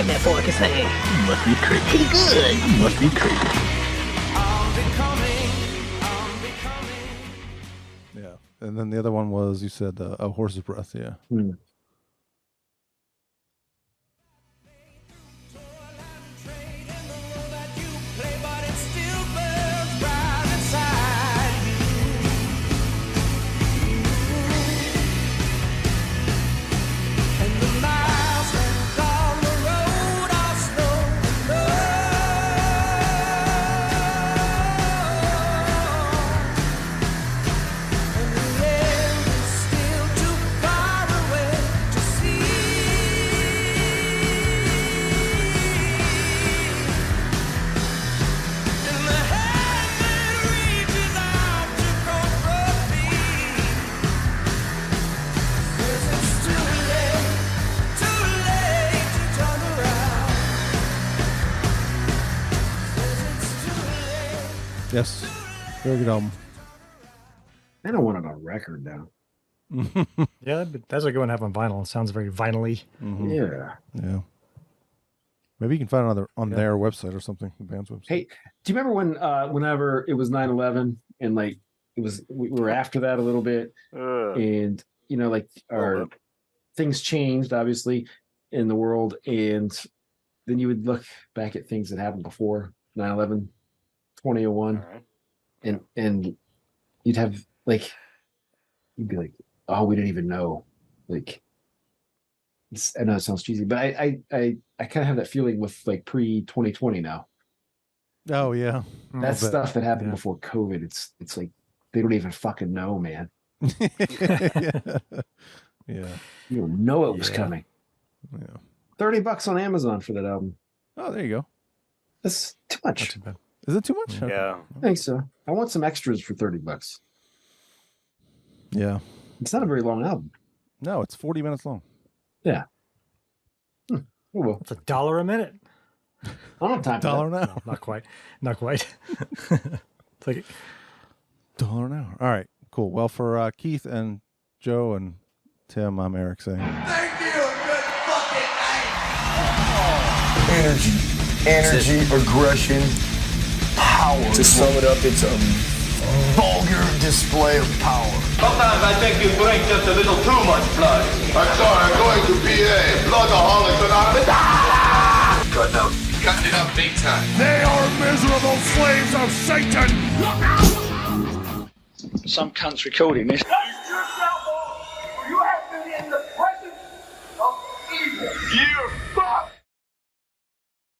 like that for? I can say, must be pretty good. Must be crazy. Yeah. And then the other one was, you said, A Horse's Breath. Yeah. Yes. Very good album. I don't want it on record now. Yeah, but that's a good one to have on vinyl. It sounds very vinyl-y. Yeah. Yeah. Maybe you can find it on their website or something, the band's website. Hey, do you remember when whenever it was 9/11 and like we were after that a little bit and you know like our things changed obviously in the world, and then you would look back at things that happened before 9/11, 2001, and you'd have like you'd be like, oh, we didn't even know. Like, I know it sounds cheesy, but I kind of have that feeling with like pre-2020 now. Oh yeah, That stuff that happened before COVID. It's like they don't even fucking know, man. Yeah. You don't know it was coming. Yeah. $30 on Amazon for that album. Oh, there you go. That's too much. Not too bad. Is it too much? Yeah. I think so. I want some extras for $30. Yeah. It's not a very long album. No, it's 40 minutes long. Yeah. Oh, well. It's $1 a minute. I don't have time for $1 that. an hour. No, not quite. Not quite. It's like $1 an hour. All right, cool. Well, for Keith and Joe and Tim, I'm Eric saying. Thank you. Good fucking night. Energy, aggression, power. To sum it up, it's a vulgar display of power. Sometimes I think you drink just a little too much blood. I'm sorry, I'm going to PA. Bloodaholics Anonymous. Cut out. Cutting it up big time. They are miserable slaves of Satan. Some cunt's recording this.